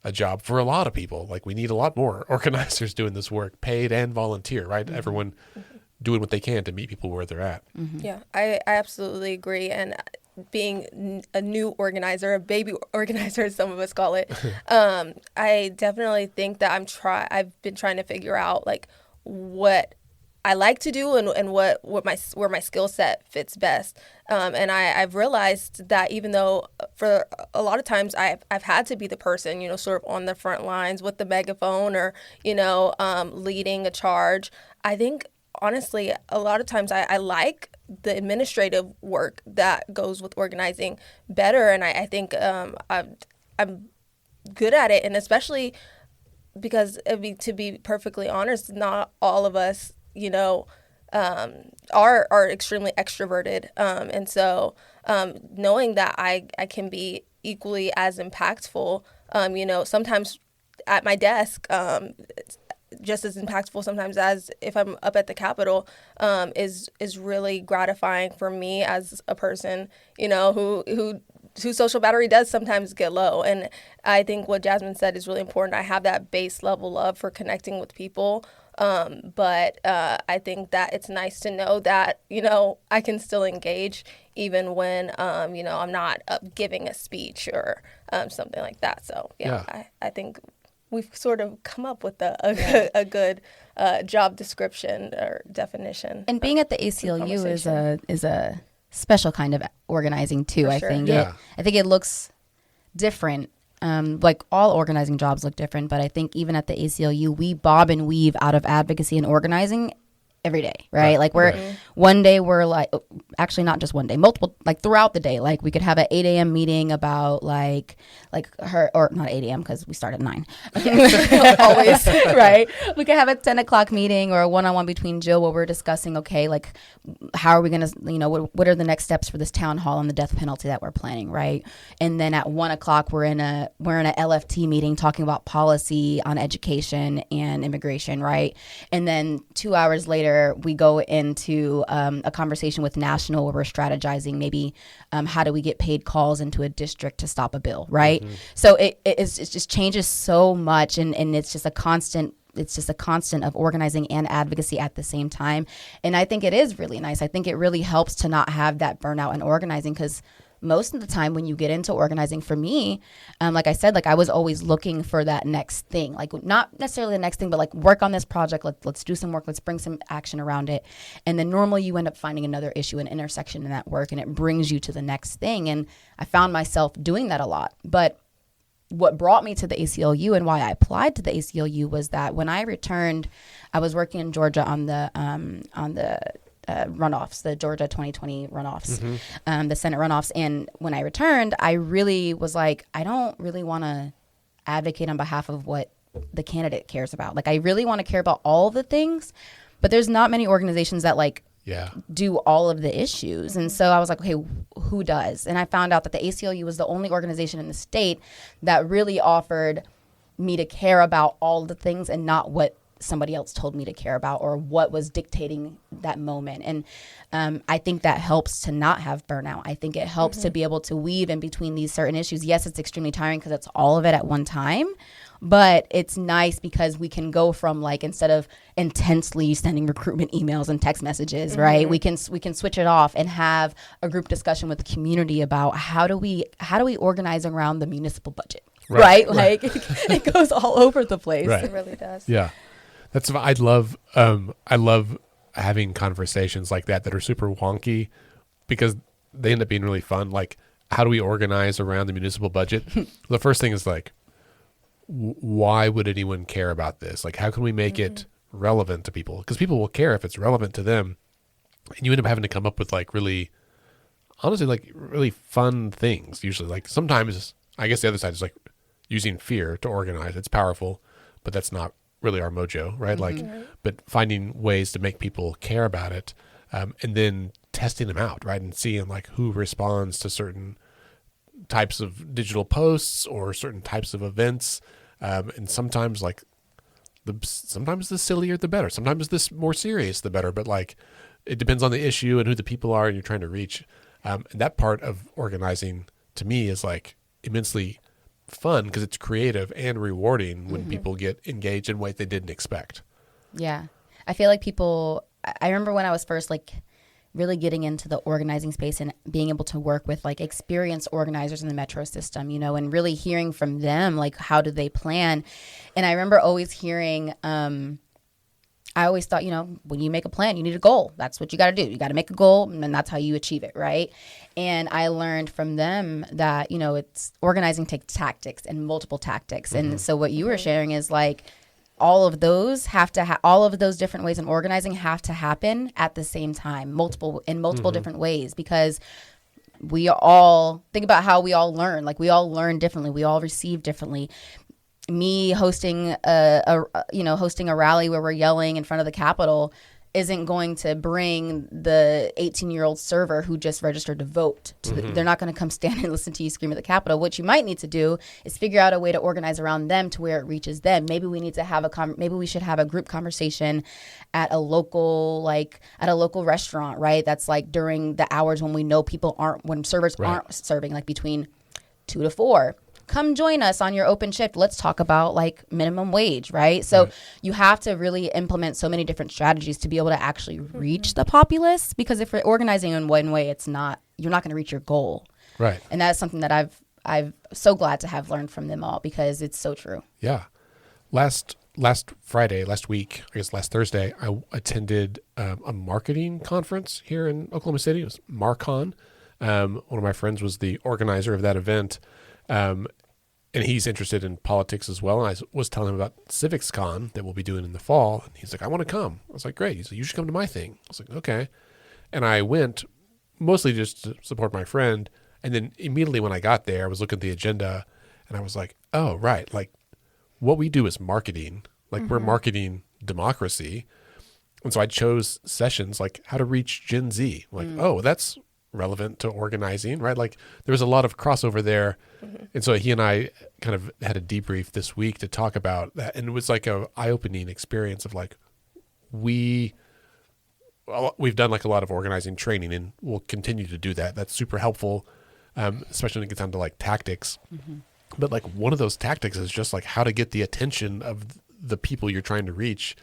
a job for a lot of people. Like we need a lot more organizers doing this work, paid and volunteer, right? Everyone doing what they can to meet people where they're at. Yeah, I absolutely agree. And being a new organizer, a baby organizer, as some of us call it, I definitely think that I've been trying to figure out like what I like to do and where my skill set fits best. And I've realized that even though for a lot of times I've had to be the person, sort of on the front lines with the megaphone or, leading a charge, I think honestly, a lot of times I like the administrative work that goes with organizing better. And I think I'm good at it. And especially because, to be perfectly honest, not all of us, are extremely extroverted. And so knowing that I can be equally as impactful, sometimes at my desk, just as impactful sometimes as if I'm up at the Capitol, is really gratifying for me as a person, who whose social battery does sometimes get low. And I think what Jasmine said is really important. I have that base level love for connecting with people. But I think that it's nice to know that, I can still engage even when, I'm not giving a speech or something like that. So, I think we've sort of come up with a good job description or definition. And being at the ACLU is a special kind of organizing too. For I sure. think Yeah. I think it looks different. Like all organizing jobs look different, but I think even at the ACLU, we bob and weave out of advocacy and organizing every day, right? Like one day we're like, actually not just one day, multiple, like throughout the day, like we could have an 8 a.m. meeting about like her, or not 8 a.m. because we start at 9. Always, right? We could have a 10 o'clock meeting or a one-on-one between Jill where we're discussing, okay, like how are we going to, what are the next steps for this town hall on the death penalty that we're planning, right? And then at 1 o'clock, we're in a LFT meeting talking about policy on education and immigration, right? And then 2 hours later, we go into a conversation with National where we're strategizing maybe how do we get paid calls into a district to stop a bill, right? So it just changes so much, and it's just a constant. It's just a constant of organizing and advocacy at the same time. And I think it is really nice. I think it really helps to not have that burnout in organizing, because most of the time when you get into organizing, for me, like I said, like I was always looking for that next thing, like not necessarily the next thing, but like work on this project. Let's do some work. Let's bring some action around it. And then normally you end up finding another issue, an intersection in that work, and it brings you to the next thing. And I found myself doing that a lot. But what brought me to the ACLU and why I applied to the ACLU was that when I returned, I was working in Georgia on the runoffs, the Georgia 2020 runoffs, the Senate runoffs. And when I returned, I really was like, I don't really want to advocate on behalf of what the candidate cares about. Like, I really want to care about all the things, but there's not many organizations that do all of the issues. And so I was like, okay, who does? And I found out that the ACLU was the only organization in the state that really offered me to care about all the things and not what somebody else told me to care about or what was dictating that moment. And I think that helps to not have burnout. I think it helps to be able to weave in between these certain issues. Yes, it's extremely tiring because it's all of it at one time, but it's nice because we can go from instead of intensely sending recruitment emails and text messages, right? We can switch it off and have a group discussion with the community about how do we organize around the municipal budget, right? Like it goes all over the place. Right. It really does. Yeah. I love having conversations like that are super wonky because they end up being really fun. Like, how do we organize around the municipal budget? The first thing is why would anyone care about this? Like, how can we make it relevant to people? Because people will care if it's relevant to them. And you end up having to come up with really, honestly, really fun things. Usually, sometimes, I guess the other side is using fear to organize. It's powerful, but that's not really our mojo, right? But finding ways to make people care about it, and then testing them out, right? And seeing who responds to certain types of digital posts or certain types of events. And sometimes sometimes the sillier the better. Sometimes this more serious the better. But it depends on the issue and who the people are and you're trying to reach. And that part of organizing to me is immensely fun because it's creative and rewarding when people get engaged in ways they didn't expect. Yeah. I feel like I remember when I was first really getting into the organizing space and being able to work with experienced organizers in the metro system, and really hearing from them, how do they plan? And I remember always hearing, I always thought, when you make a plan, you need a goal. That's what you got to do. You got to make a goal, and then that's how you achieve it, right? And I learned from them that, it's organizing takes tactics and multiple tactics. And so what you were sharing is all of those all of those different ways in organizing have to happen at the same time, multiple different ways, because we all think about how we all learn. We all learn differently. We all receive differently. Me hosting a rally where we're yelling in front of the Capitol, isn't going to bring the 18-year-old server who just registered to vote. They're not going to come stand and listen to you scream at the Capitol. What you might need to do is figure out a way to organize around them to where it reaches them. Maybe we need to have maybe we should have a group conversation at a local restaurant, right? That's like during the hours when we know when servers aren't serving, like between 2 to 4. Come join us on your open shift. Let's talk about like minimum wage, right? So you have to really implement so many different strategies to be able to actually reach the populace, because if we're organizing in one way, you're not going to reach your goal. Right. And that's something that I've so glad to have learned from them all, because it's so true. Yeah. Last week, I guess last Thursday, I attended a marketing conference here in Oklahoma City. It was MarCon. One of my friends was the organizer of that event. And he's interested in politics as well. And I was telling him about CivicsCon that we'll be doing in the fall. And he's like, I want to come. I was like, great. He's like, you should come to my thing. I was like, okay. And I went mostly just to support my friend. And then immediately when I got there, I was looking at the agenda and I was like, oh, right. Like what we do is marketing. Like we're marketing democracy. And so I chose sessions like how to reach Gen Z. Like, oh, that's relevant to organizing, right? Like there was a lot of crossover there. And so he and I kind of had a debrief this week to talk about that. And it was like a eye-opening experience of like, we've done like a lot of organizing training and we'll continue to do that. That's super helpful, especially when it gets down to like tactics. But like one of those tactics is just like how to get the attention of the people you're trying to reach.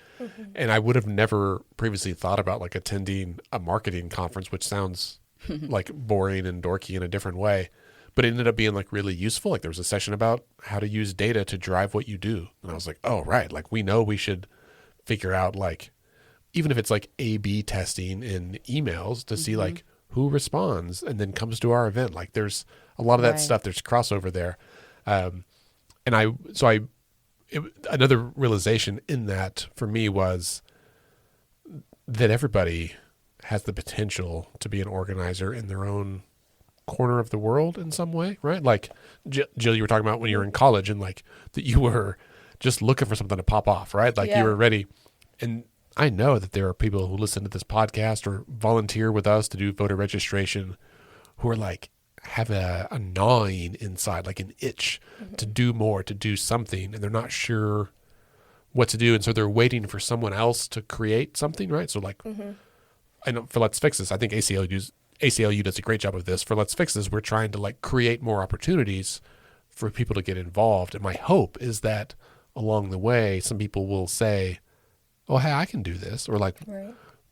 And I would have never previously thought about like attending a marketing conference, which sounds like boring and dorky in a different way, but it ended up being like really useful. Like there was a session about how to use data to drive what you do. And I was like, oh, right. Like we know we should figure out like, even if it's like A/B testing in emails to see like who responds and then comes to our event. Like there's a lot of that stuff. There's crossover there. Another realization in that for me was that everybody has the potential to be an organizer in their own corner of the world in some way, right? Like Jill, you were talking about when you were in college and like that you were just looking for something to pop off, right? Like you were ready. And I know that there are people who listen to this podcast or volunteer with us to do voter registration who are like, have a gnawing inside, like an itch to do more, to do something, and they're not sure what to do. And so they're waiting for someone else to create something, right? So like, I know for Let's Fix This, I think ACLU does a great job of this. For Let's Fix This, we're trying to like create more opportunities for people to get involved. And my hope is that along the way, some people will say, oh, hey, I can do this. Or like,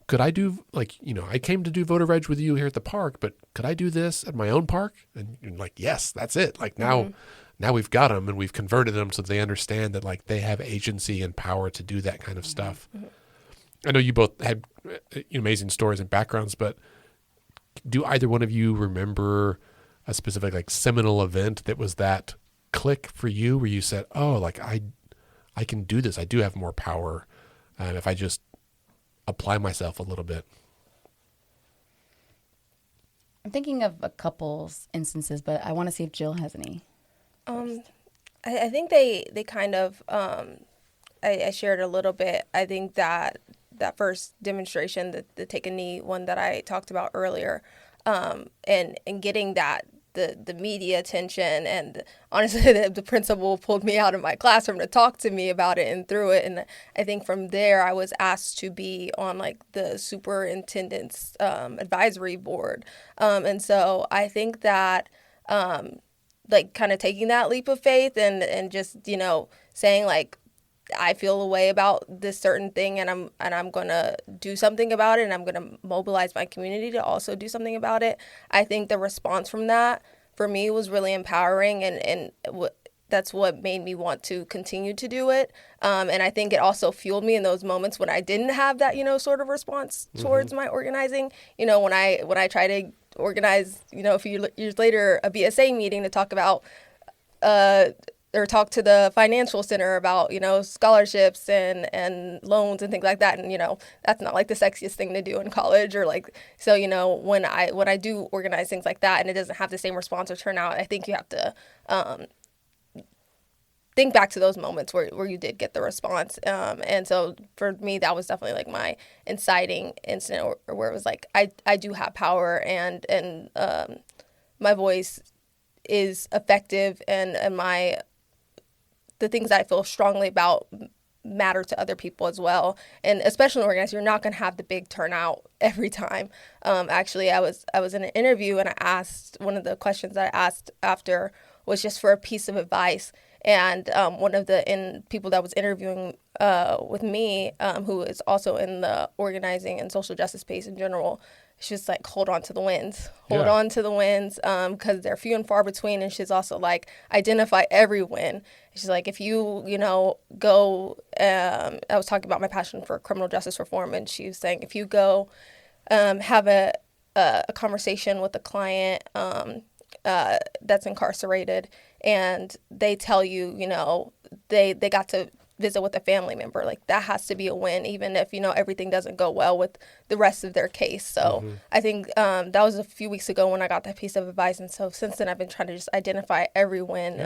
could I do like, I came to do voter reg with you here at the park, but could I do this at my own park? And you're like, yes, that's it. Like now we've got them and we've converted them so they understand that like they have agency and power to do that kind of stuff. I know you both had amazing stories and backgrounds, but do either one of you remember a specific like seminal event that was that click for you where you said, oh, like I can do this. I do have more power if I just apply myself a little bit. I'm thinking of a couple instances, but I want to see if Jill has any. I think they kind of, I shared a little bit. I think that first demonstration, the Take a Knee one that I talked about earlier, and getting that, the media attention, and honestly, the principal pulled me out of my classroom to talk to me about it and through it. And I think from there, I was asked to be on like the superintendent's advisory board. And so I think that like kind of taking that leap of faith and just, saying like, I feel a way about this certain thing and I'm going to do something about it, and I'm going to mobilize my community to also do something about it. I think the response from that for me was really empowering, and that's what made me want to continue to do it. And I think it also fueled me in those moments when I didn't have that, sort of response towards my organizing. When I try to organize, a few years later, a BSA meeting to talk about or talk to the financial center about, scholarships and loans and things like that. And, that's not like the sexiest thing to do in college or like, so, when I do organize things like that and it doesn't have the same response or turnout, I think you have to think back to those moments where you did get the response. And so for me, that was definitely like my inciting incident where it was like, I do have power, and my voice is effective, and the things that I feel strongly about matter to other people as well. And especially in organizing, you're not going to have the big turnout every time. Actually, I was in an interview, and I asked, one of the questions that I asked after was just for a piece of advice. And one of the people that was interviewing with me, who is also in the organizing and social justice space in general, she's like, hold on to the wins. Hold on to the wins, because they're few and far between. And she's also like, identify every win. She's like, if you go, I was talking about my passion for criminal justice reform, and she was saying, if you go have a conversation with a client that's incarcerated, and they tell you, they got to visit with a family member, like that has to be a win, even if everything doesn't go well with the rest of their case. So I think that was a few weeks ago when I got that piece of advice, and so since then I've been trying to just identify every win.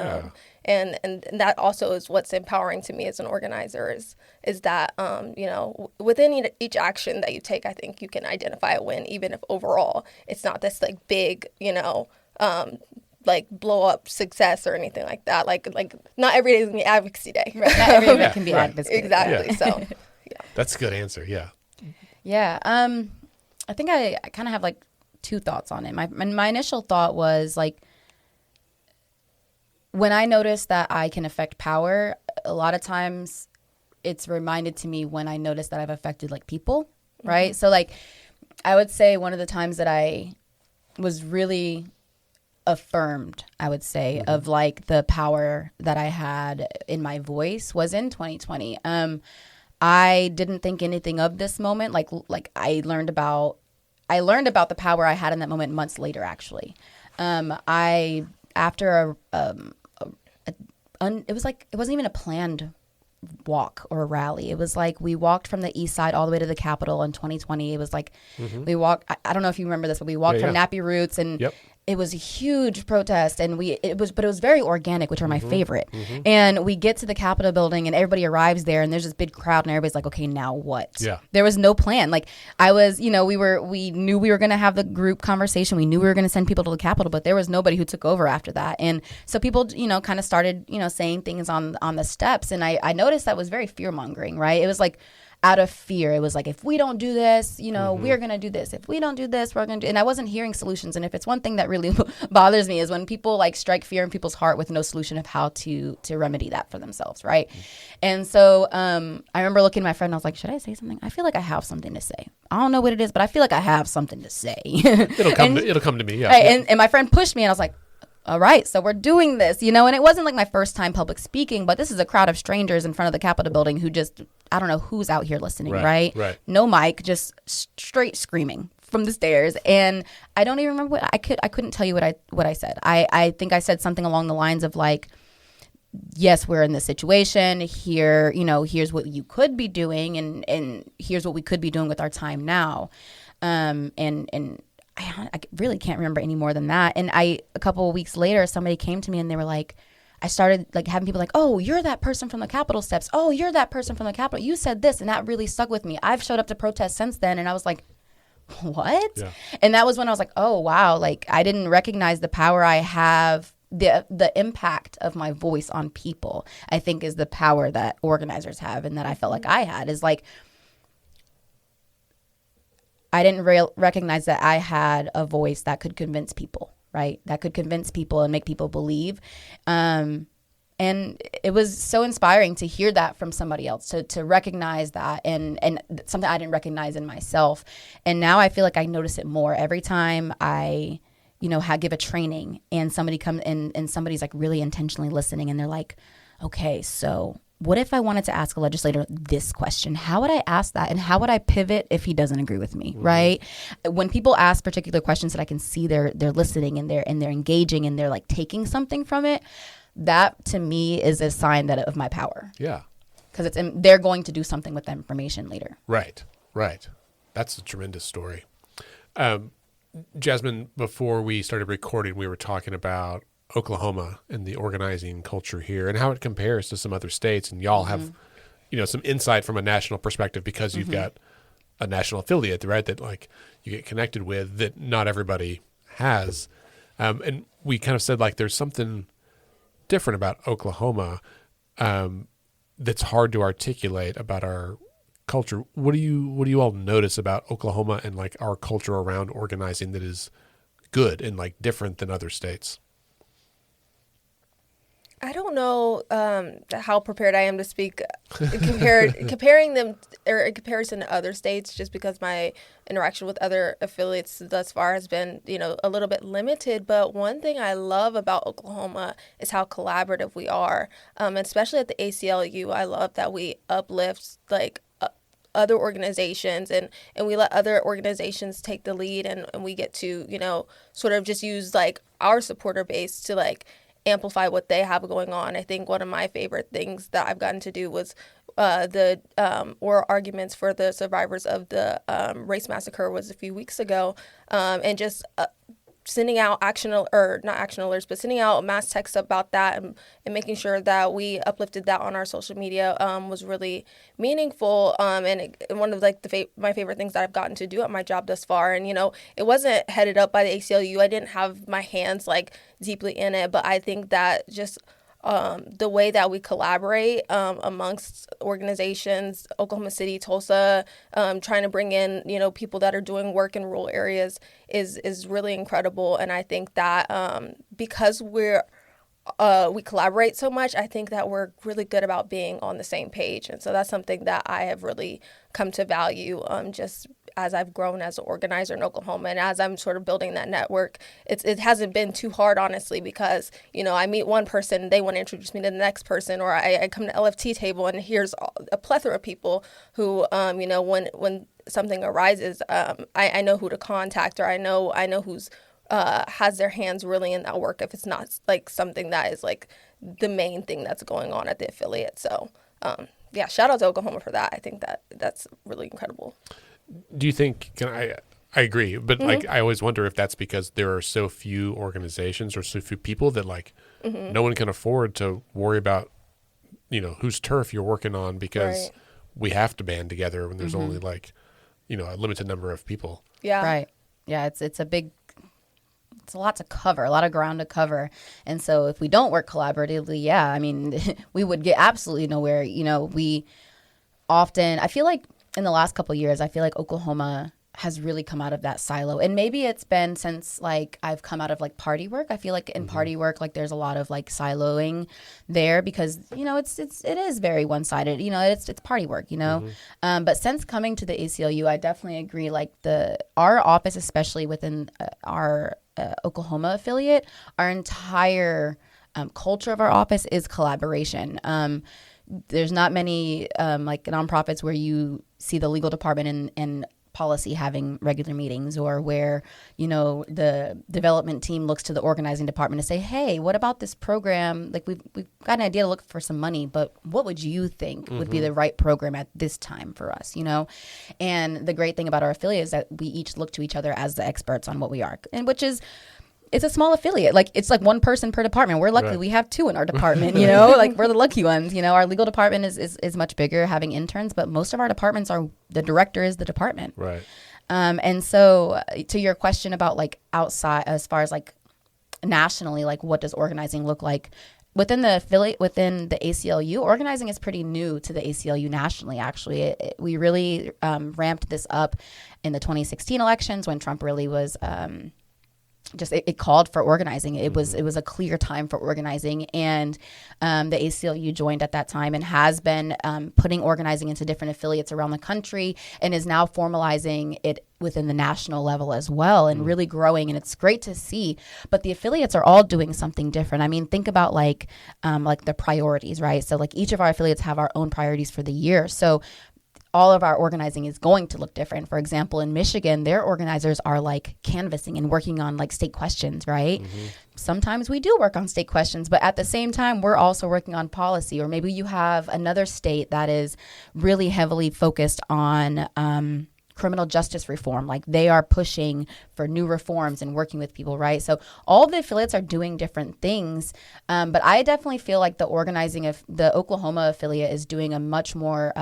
And that also is what's empowering to me as an organizer, is that within each action that you take, I think you can identify a win, even if overall it's not this like big like blow up success or anything like that. Like not every day is gonna be advocacy day. Right. Not every day can be advocacy. Exactly. So yeah. That's a good answer. Yeah. Yeah. I think I kind of have like two thoughts on it. My initial thought was like, when I noticed that I can affect power, a lot of times it's reminded to me when I notice that I've affected like people, right? So like, I would say one of the times that I was really affirmed, I would say, of like the power that I had in my voice was in 2020. I didn't think anything of this moment. Like I learned about the power I had in that moment months later, actually. After it was like, it wasn't even a planned walk or a rally. It was like we walked from the east side all the way to the Capitol in 2020. It was like we walked, I don't know if you remember this, but we walked from Nappy Roots, and it was a huge protest, and it was very organic, which are my favorite. And we get to the Capitol building, and everybody arrives there, and there's this big crowd, and everybody's like, okay, now what? Yeah. There was no plan. Like I was, we knew we were going to have the group conversation. We knew we were going to send people to the Capitol, but there was nobody who took over after that. And so people, kind of started, saying things on the steps. And I noticed that was very fear mongering, right? It was like, out of fear. It was like, if we don't do this, we're going to do this. If we don't do this, we're going to do. And I wasn't hearing solutions. And if it's one thing that really bothers me is when people like strike fear in people's heart with no solution of how to remedy that for themselves. Right. And so I remember looking at my friend and I was like, should I say something? I feel like I have something to say. I don't know what it is, but I feel like I have something to say. It'll come to me. Yeah. Right, and my friend pushed me, and I was like, all right, so we're doing this, and it wasn't like my first time public speaking, but this is a crowd of strangers in front of the Capitol building who just, I don't know who's out here listening, right? No mic, just straight screaming from the stairs. And I don't even remember I couldn't tell you what I said. I think I said something along the lines of like, yes, we're in this situation here, here's what you could be doing, and here's what we could be doing with our time now. And I really can't remember any more than that. And a couple of weeks later, somebody came to me and they were like, I started like having people like, oh, you're that person from the Capitol steps. Oh, you're that person from the Capitol. You said this, and that really stuck with me. I've showed up to protest since then. And I was like, what? Yeah. And that was when I was like, oh, wow. Like I didn't recognize the power I have. The impact of my voice on people, I think, is the power that organizers have, and that I felt like I had, is like, I didn't recognize that I had a voice that could convince people, right? That could convince people and make people believe. And it was so inspiring to hear that from somebody else, to recognize that, and something I didn't recognize in myself. And now I feel like I notice it more every time I, give a training and somebody comes in and somebody's like really intentionally listening, and they're like, okay, so what if I wanted to ask a legislator this question? How would I ask that? And how would I pivot if he doesn't agree with me, right? When people ask particular questions that I can see they're listening and they're engaging and they're like taking something from it, that to me is a sign of my power. Yeah. Because they're going to do something with that information later. Right. That's a tremendous story. Jasmine, before we started recording, we were talking about Oklahoma and the organizing culture here and how it compares to some other states. And y'all have, some insight from a national perspective because you've got a national affiliate, right? That like you get connected with that not everybody has. And we kind of said like there's something different about Oklahoma that's hard to articulate about our culture. What do you all notice about Oklahoma and like our culture around organizing that is good and like different than other states? I don't know how prepared I am to speak comparing them or in comparison to other states, just because my interaction with other affiliates thus far has been, a little bit limited. But one thing I love about Oklahoma is how collaborative we are, especially at the ACLU. I love that we uplift like other organizations and we let other organizations take the lead, and we get to, sort of just use like our supporter base to like amplify what they have going on. I think one of my favorite things that I've gotten to do was the oral arguments for the survivors of the race massacre was a few weeks ago, and just sending out not action alerts, but sending out mass texts about that and making sure that we uplifted that on our social media was really meaningful. And one of like my favorite things that I've gotten to do at my job thus far. And, it wasn't headed up by the ACLU. I didn't have my hands like deeply in it, but I think that just the way that we collaborate amongst organizations, Oklahoma City, Tulsa, trying to bring in, people that are doing work in rural areas is really incredible. And I think that because we collaborate so much, I think that we're really good about being on the same page. And so that's something that I have really come to value just as I've grown as an organizer in Oklahoma, and as I'm sort of building that network. It hasn't been too hard, honestly, because, I meet one person, they want to introduce me to the next person, or I come to LFT table and here's a plethora of people who, when something arises, I know who to contact, or I know who's has their hands really in that work if it's not like something that is like the main thing that's going on at the affiliate. So, shout out to Oklahoma for that. I think that's really incredible. Do you think, I agree, but like I always wonder if that's because there are so few organizations or so few people that like no one can afford to worry about, whose turf you're working on, because we have to band together when there's only like, a limited number of people. Yeah. Right. Yeah. It's a lot to cover, a lot of ground to cover. And so if we don't work collaboratively, I mean, we would get absolutely nowhere. We often, I feel like in the last couple of years, I feel like Oklahoma has really come out of that silo. And maybe it's been since like I've come out of like party work. I feel like in party work, like there's a lot of like siloing there because, it is very one-sided, it's party work, But since coming to the ACLU, I definitely agree. Like our office, especially within our Oklahoma affiliate, our entire culture of our office is collaboration. There's not many like nonprofits where you see the legal department and policy having regular meetings, or where, the development team looks to the organizing department to say, hey, what about this program? Like we've got an idea to look for some money, but what would you think would be the right program at this time for us, And the great thing about our affiliate is that we each look to each other as the experts on what we are, and which is, it's a small affiliate. Like it's like one person per department. We're lucky we have two in our department, like we're the lucky ones. Our legal department is much bigger, having interns, but most of our departments are, the director is the department. Right. And so to your question about like outside, as far as like nationally, like what does organizing look like? Within the affiliate, within the ACLU, organizing is pretty new to the ACLU nationally, actually. We really ramped this up in the 2016 elections when Trump really was it called for organizing. It was a clear time for organizing, and the ACLU joined at that time and has been putting organizing into different affiliates around the country, and is now formalizing it within the national level as well, and really growing. And it's great to see. But the affiliates are all doing something different. I mean, think about like the priorities, right? So like each of our affiliates have our own priorities for the year. So all of our organizing is going to look different. For example, in Michigan, their organizers are like canvassing and working on like state questions, right? Sometimes we do work on state questions, but at the same time, we're also working on policy. Or maybe you have another state that is really heavily focused on criminal justice reform. Like they are pushing for new reforms and working with people, right? So all the affiliates are doing different things. But I definitely feel like the organizing of the Oklahoma affiliate is doing a much more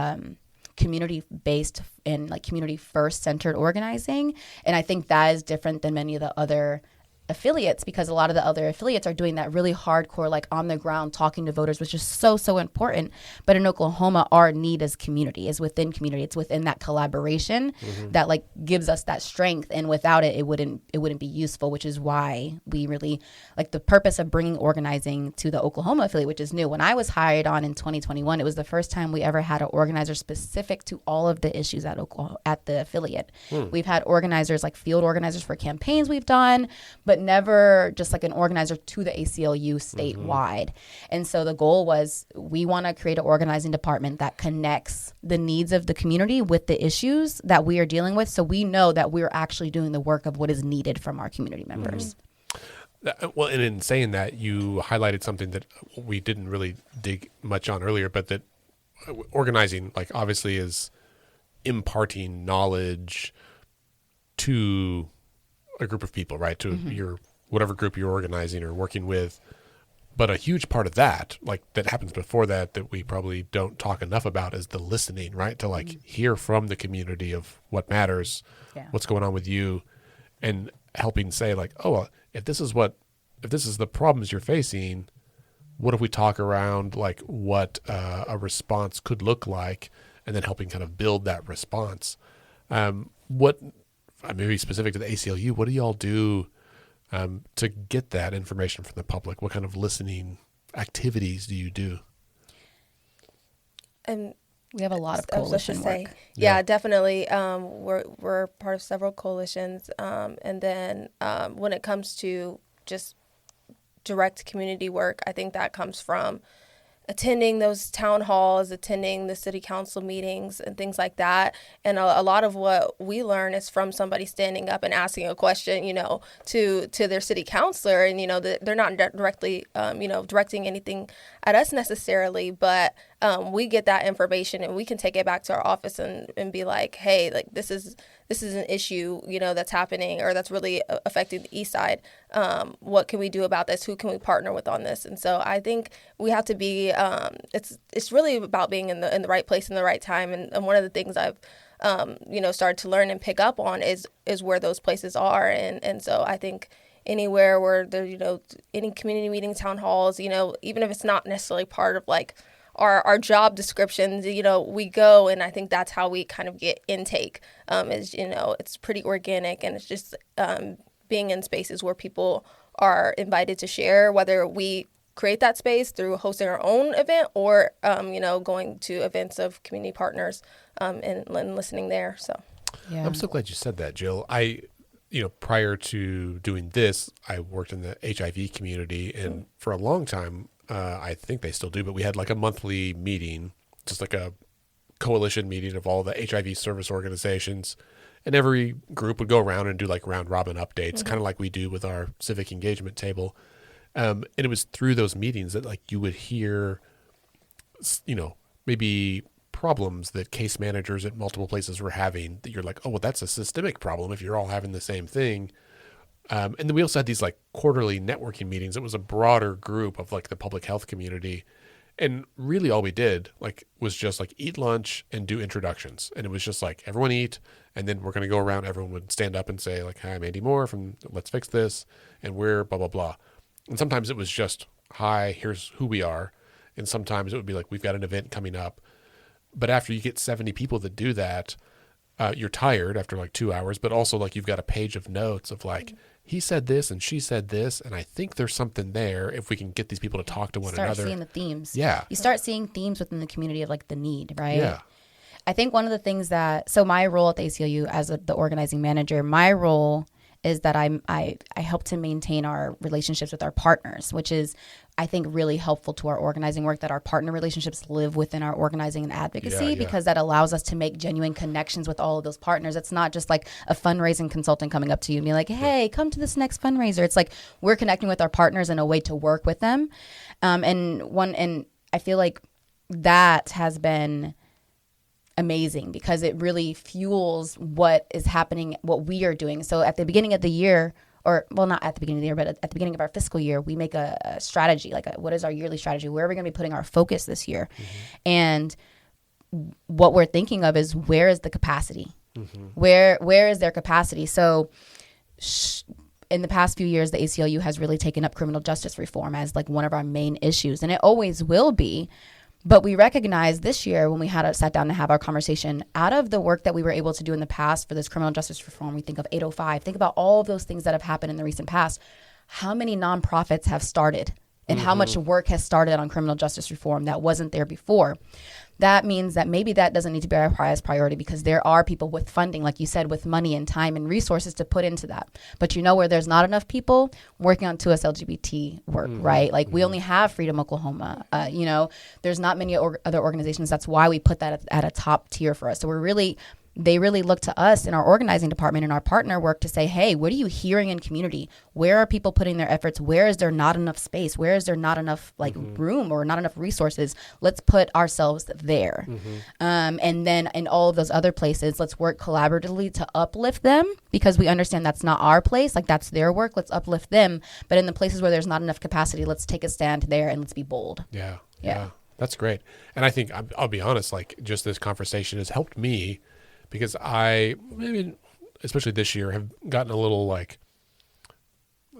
community-based and like community-first centered organizing. And I think that is different than many of the other affiliates, because a lot of the other affiliates are doing that really hardcore, like on the ground talking to voters, which is so important. But in Oklahoma, our need as community is within community. It's within that collaboration that like gives us that strength, and without it, it wouldn't be useful, which is why we really like the purpose of bringing organizing to the Oklahoma affiliate, which is new. When I was hired on in 2021, it was the first time we ever had an organizer specific to all of the issues at Oklahoma, at the affiliate. We've had organizers, like field organizers for campaigns we've done, but never just like an organizer to the ACLU statewide. And so the goal was, we want to create an organizing department that connects the needs of the community with the issues that we are dealing with, so we know that we're actually doing the work of what is needed from our community members. Well, and in saying that, you highlighted something that we didn't really dig much on earlier, but that organizing, like, obviously is imparting knowledge to a group of people, right? To your whatever group you're organizing or working with. But a huge part of that, like that happens before that we probably don't talk enough about, is the listening, right? To like hear from the community of what matters, what's going on with you, and helping say like, oh, well, if this is the problems you're facing, what if we talk around like what a response could look like, and then helping kind of build that response. What maybe specific to the ACLU, what do y'all do to get that information from the public? What kind of listening activities do you do? And we have a lot of coalition work. Yeah, definitely. We're part of several coalitions. And then when it comes to just direct community work, I think that comes from attending those town halls, attending the city council meetings and things like that. And a lot of what we learn is from somebody standing up and asking a question, to their city councilor. And, they're not directly, directing anything at us necessarily, but we get that information and we can take it back to our office and be like, hey, like this is an issue, that's happening or that's really affecting the east side. What can we do about this? Who can we partner with on this? And so I think we have to be, it's really about being in the right place in the right time. And one of the things I've, started to learn and pick up on is where those places are. And so I think anywhere where there, any community meetings, town halls, even if it's not necessarily part of like our job descriptions, we go, and I think that's how we kind of get intake, is, it's pretty organic, and it's just being in spaces where people are invited to share, whether we create that space through hosting our own event or, going to events of community partners and listening there. So I'm so glad you said that, Jill. Prior to doing this, I worked in the HIV community, and for a long time, I think they still do, but we had like a monthly meeting, just like a coalition meeting of all the HIV service organizations, and every group would go around and do like round robin updates, kind of like we do with our civic engagement table. And it was through those meetings that like you would hear, maybe problems that case managers at multiple places were having, that you're like, oh, well, that's a systemic problem if you're all having the same thing. And then we also had these like quarterly networking meetings. It was a broader group of like the public health community. And really all we did like was just like eat lunch and do introductions. And it was just like, everyone eat. And then we're going to go around. Everyone would stand up and say like, hi, I'm Andy Moore from Let's Fix This. And we're blah, blah, blah. And sometimes it was just, hi, here's who we are. And sometimes it would be like, we've got an event coming up. But after you get 70 people that do that, you're tired after like 2 hours, but also like you've got a page of notes of like, he said this and she said this, and I think there's something there if we can get these people to talk to one another. Start seeing the themes. Yeah. You start seeing themes within the community of like the need, right? Yeah. I think one of the things so my role at the ACLU as the organizing manager, my role is that I help to maintain our relationships with our partners, which is, I think, really helpful to our organizing work, that our partner relationships live within our organizing and advocacy, because that allows us to make genuine connections with all of those partners. It's not just like a fundraising consultant coming up to you and being like, hey, come to this next fundraiser. It's like we're connecting with our partners in a way to work with them. And I feel like that has been amazing because it really fuels what is happening, what we are doing. So at the beginning of the year, or well, not at the beginning of the year, but at the beginning of our fiscal year, we make a strategy, like what is our yearly strategy? Where are we going to be putting our focus this year? And what we're thinking of is, where is the capacity? Where is their capacity? So in the past few years, the ACLU has really taken up criminal justice reform as like one of our main issues, and it always will be. But we recognize this year, when we sat down to have our conversation, out of the work that we were able to do in the past for this criminal justice reform, we think of 805, think about all of those things that have happened in the recent past. How many nonprofits have started and how much work has started on criminal justice reform that wasn't there before? That means that maybe that doesn't need to be our highest priority, because there are people with funding, like you said, with money and time and resources to put into that. But where there's not enough people working on 2S LGBT work, right? Like we only have Freedom Oklahoma. There's not many other organizations. That's why we put that at a top tier for us. So they really look to us in our organizing department and our partner work to say, hey, what are you hearing in community? Where are people putting their efforts? Where is there not enough space? Where is there not enough room or not enough resources? Let's put ourselves there. And then in all of those other places, let's work collaboratively to uplift them, because we understand that's not our place. Like that's their work. Let's uplift them. But in the places where there's not enough capacity, let's take a stand there and let's be bold. Yeah. That's great. And I think I'll be honest, like just this conversation has helped me, because especially this year, have gotten a little I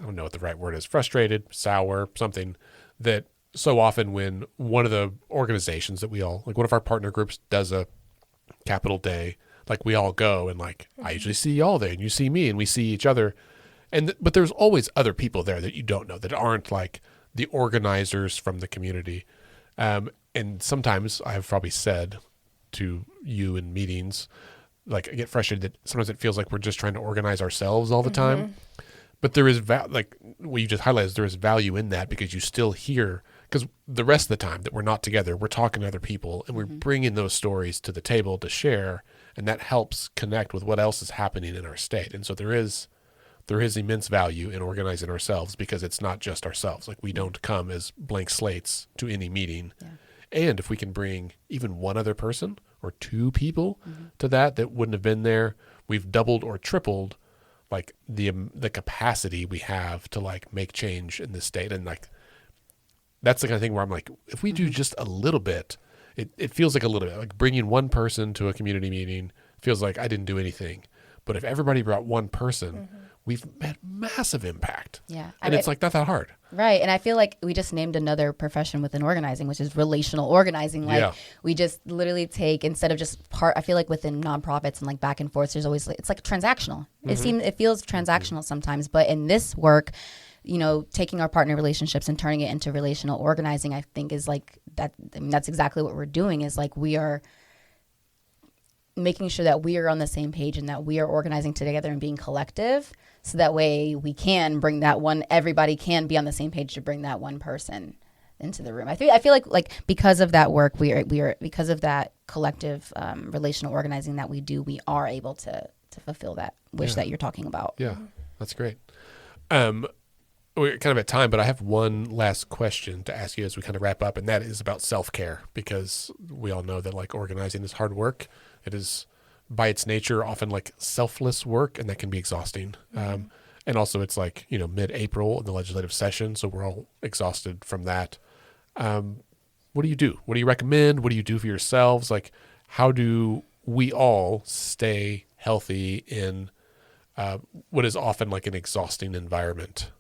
don't know what the right word is, frustrated, sour, something, that so often when one of the organizations that we all, like one of our partner groups does a Capital Day, like we all go and I usually see y'all there and you see me and we see each other. But there's always other people there that you don't know, that aren't like the organizers from the community. And sometimes I've probably said to you in meetings, I get frustrated that sometimes it feels like we're just trying to organize ourselves all the time. But there is what you just highlighted, there is value in that, because you still hear, because the rest of the time that we're not together, we're talking to other people and we're bringing those stories to the table to share, and that helps connect with what else is happening in our state. And so there is immense value in organizing ourselves, because it's not just ourselves. Like we don't come as blank slates to any meeting. Yeah. And if we can bring even one other person or two people to that wouldn't have been there, we've doubled or tripled the capacity we have to make change in this state. And that's the kind of thing where I'm like, if we do just a little bit, it feels like a little bit, like bringing one person to a community meeting feels like I didn't do anything. But if everybody brought one person, we've had massive impact. Yeah. And it's not that hard. Right. And I feel like we just named another profession within organizing, which is relational organizing. We just literally take, instead of just I feel like within nonprofits and back and forth, there's always, it's transactional. It feels transactional sometimes, but in this work, taking our partner relationships and turning it into relational organizing, I think is that. I mean, that's exactly what we're doing, is we are making sure that we are on the same page and that we are organizing together and being collective, so that way we can bring that one, everybody can be on the same page to bring that one person into the room. I feel like because of that work, we are because of that collective relational organizing that we do, we are able to fulfill that wish that you're talking about. Yeah, that's great. We're kind of at time, but I have one last question to ask you as we kind of wrap up, and that is about self-care, because we all know that organizing is hard work. It is by its nature often selfless work, and that can be exhausting. And also it's mid-April in the legislative session, so we're all exhausted from that. What do you do? What do you recommend? What do you do for yourselves? How do we all stay healthy in what is often an exhausting environment?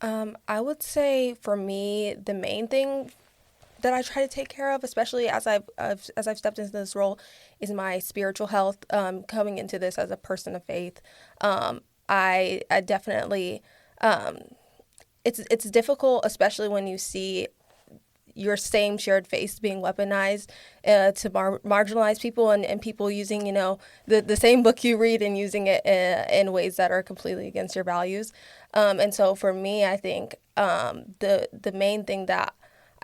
I would say for me, the main thing that I try to take care of, especially as I've stepped into this role, is my spiritual health. Coming into this as a person of faith, I definitely, it's difficult, especially when you see your same shared faith being weaponized to marginalize people, and people using, the same book you read and using it in ways that are completely against your values. And so for me, I think the main thing that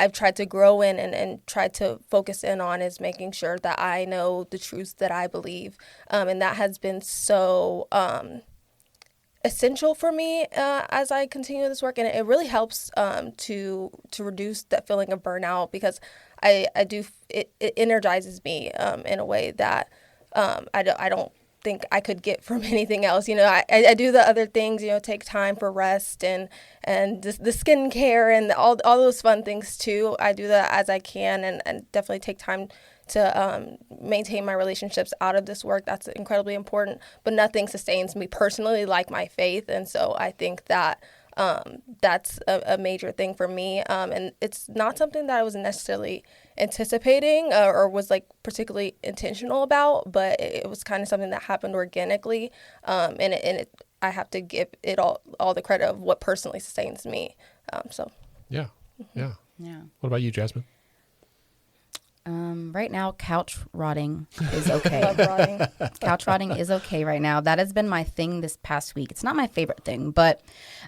I've tried to grow in and tried to focus in on is making sure that I know the truths that I believe. And that has been so essential for me as I continue this work, and it really helps to reduce that feeling of burnout, because it energizes me in a way that I don't think I could get from anything else. I do the other things, take time for rest and the skincare and all those fun things too. I do that as I can, and definitely take time to maintain my relationships out of this work. That's incredibly important, but nothing sustains me personally like my faith. And so I think that that's a major thing for me. And it's not something that I was necessarily anticipating or was like particularly intentional about, but it was kind of something that happened organically. I have to give it all the credit of what personally sustains me. Yeah. Yeah. What about you, Jasmine? Right now, couch rotting is okay. Love rotting. Couch rotting is okay right now. That has been my thing this past week. It's not my favorite thing, but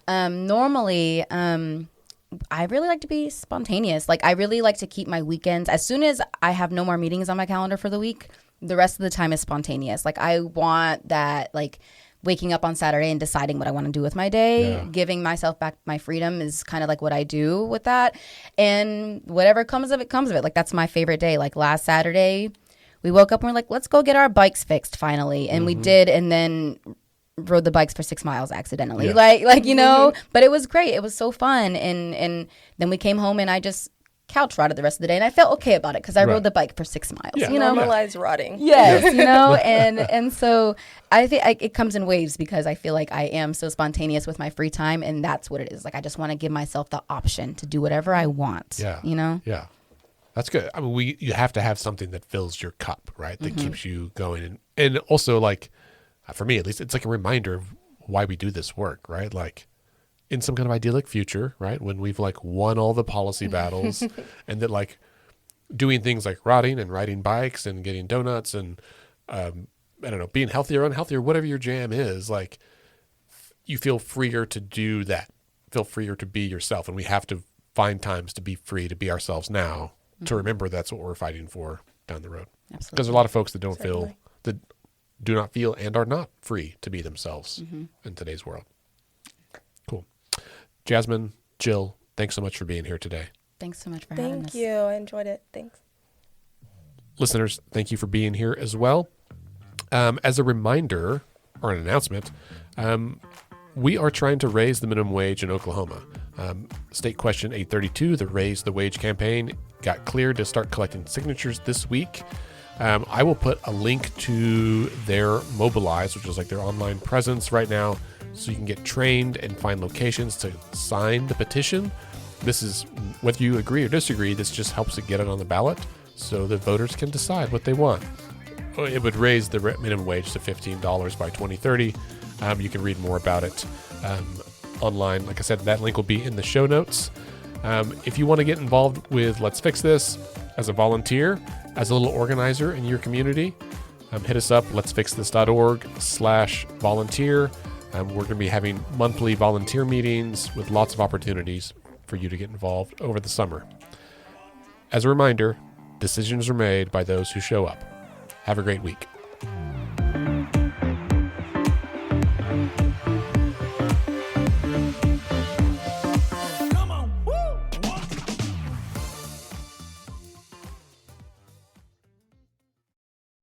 normally I really like to be spontaneous. Like, I really like to keep my weekends. As soon as I have no more meetings on my calendar for the week, the rest of the time is spontaneous. Like, I want that, like, waking up on Saturday and deciding what I want to do with my day, giving myself back my freedom is kind of like what I do with that. And whatever comes of it, comes of it. Like, that's my favorite day. Like, last Saturday, we woke up and we're like, let's go get our bikes fixed finally. And we did, and then rode the bikes for 6 miles accidentally. Yeah. Like but it was great. It was so fun. And then we came home and I just couch rotted the rest of the day, and I felt okay about it because I rode the bike for 6 miles. Yeah. Normalize rotting. Yes, and so I think it comes in waves because I feel like I am so spontaneous with my free time, and that's what it is. Like, I just want to give myself the option to do whatever I want. Yeah. Yeah. That's good. I mean, you have to have something that fills your cup, right? That keeps you going, and also, like, for me at least, it's like a reminder of why we do this work, right? Like, in some kind of idyllic future, right, when we've like won all the policy battles, and that like doing things like rotting and riding bikes and getting donuts and I don't know, being healthy or unhealthy or whatever your jam is, like, you feel freer to do that, feel freer to be yourself, and we have to find times to be free to be ourselves now, to remember that's what we're fighting for down the road. Absolutely. Because there's a lot of folks that don't feel, that do not feel and are not free to be themselves in today's world. Cool. Jasmine, Jill, thanks so much for being here today. Thanks so much for having us. Thank you. I enjoyed it. Thanks. Listeners, thank you for being here as well. As a reminder or an announcement, we are trying to raise the minimum wage in Oklahoma. State Question 832, the Raise the Wage campaign, got cleared to start collecting signatures this week. I will put a link to their Mobilize, which is like their online presence right now, so you can get trained and find locations to sign the petition. This is, whether you agree or disagree, this just helps to get it on the ballot so the voters can decide what they want. It would raise the minimum wage to $15 by 2030. You can read more about it online. Like I said, that link will be in the show notes. If you want to get involved with Let's Fix This as a volunteer, as a little organizer in your community, hit us up, letsfixthis.org/volunteer. We're going to be having monthly volunteer meetings with lots of opportunities for you to get involved over the summer. As a reminder, decisions are made by those who show up. Have a great week.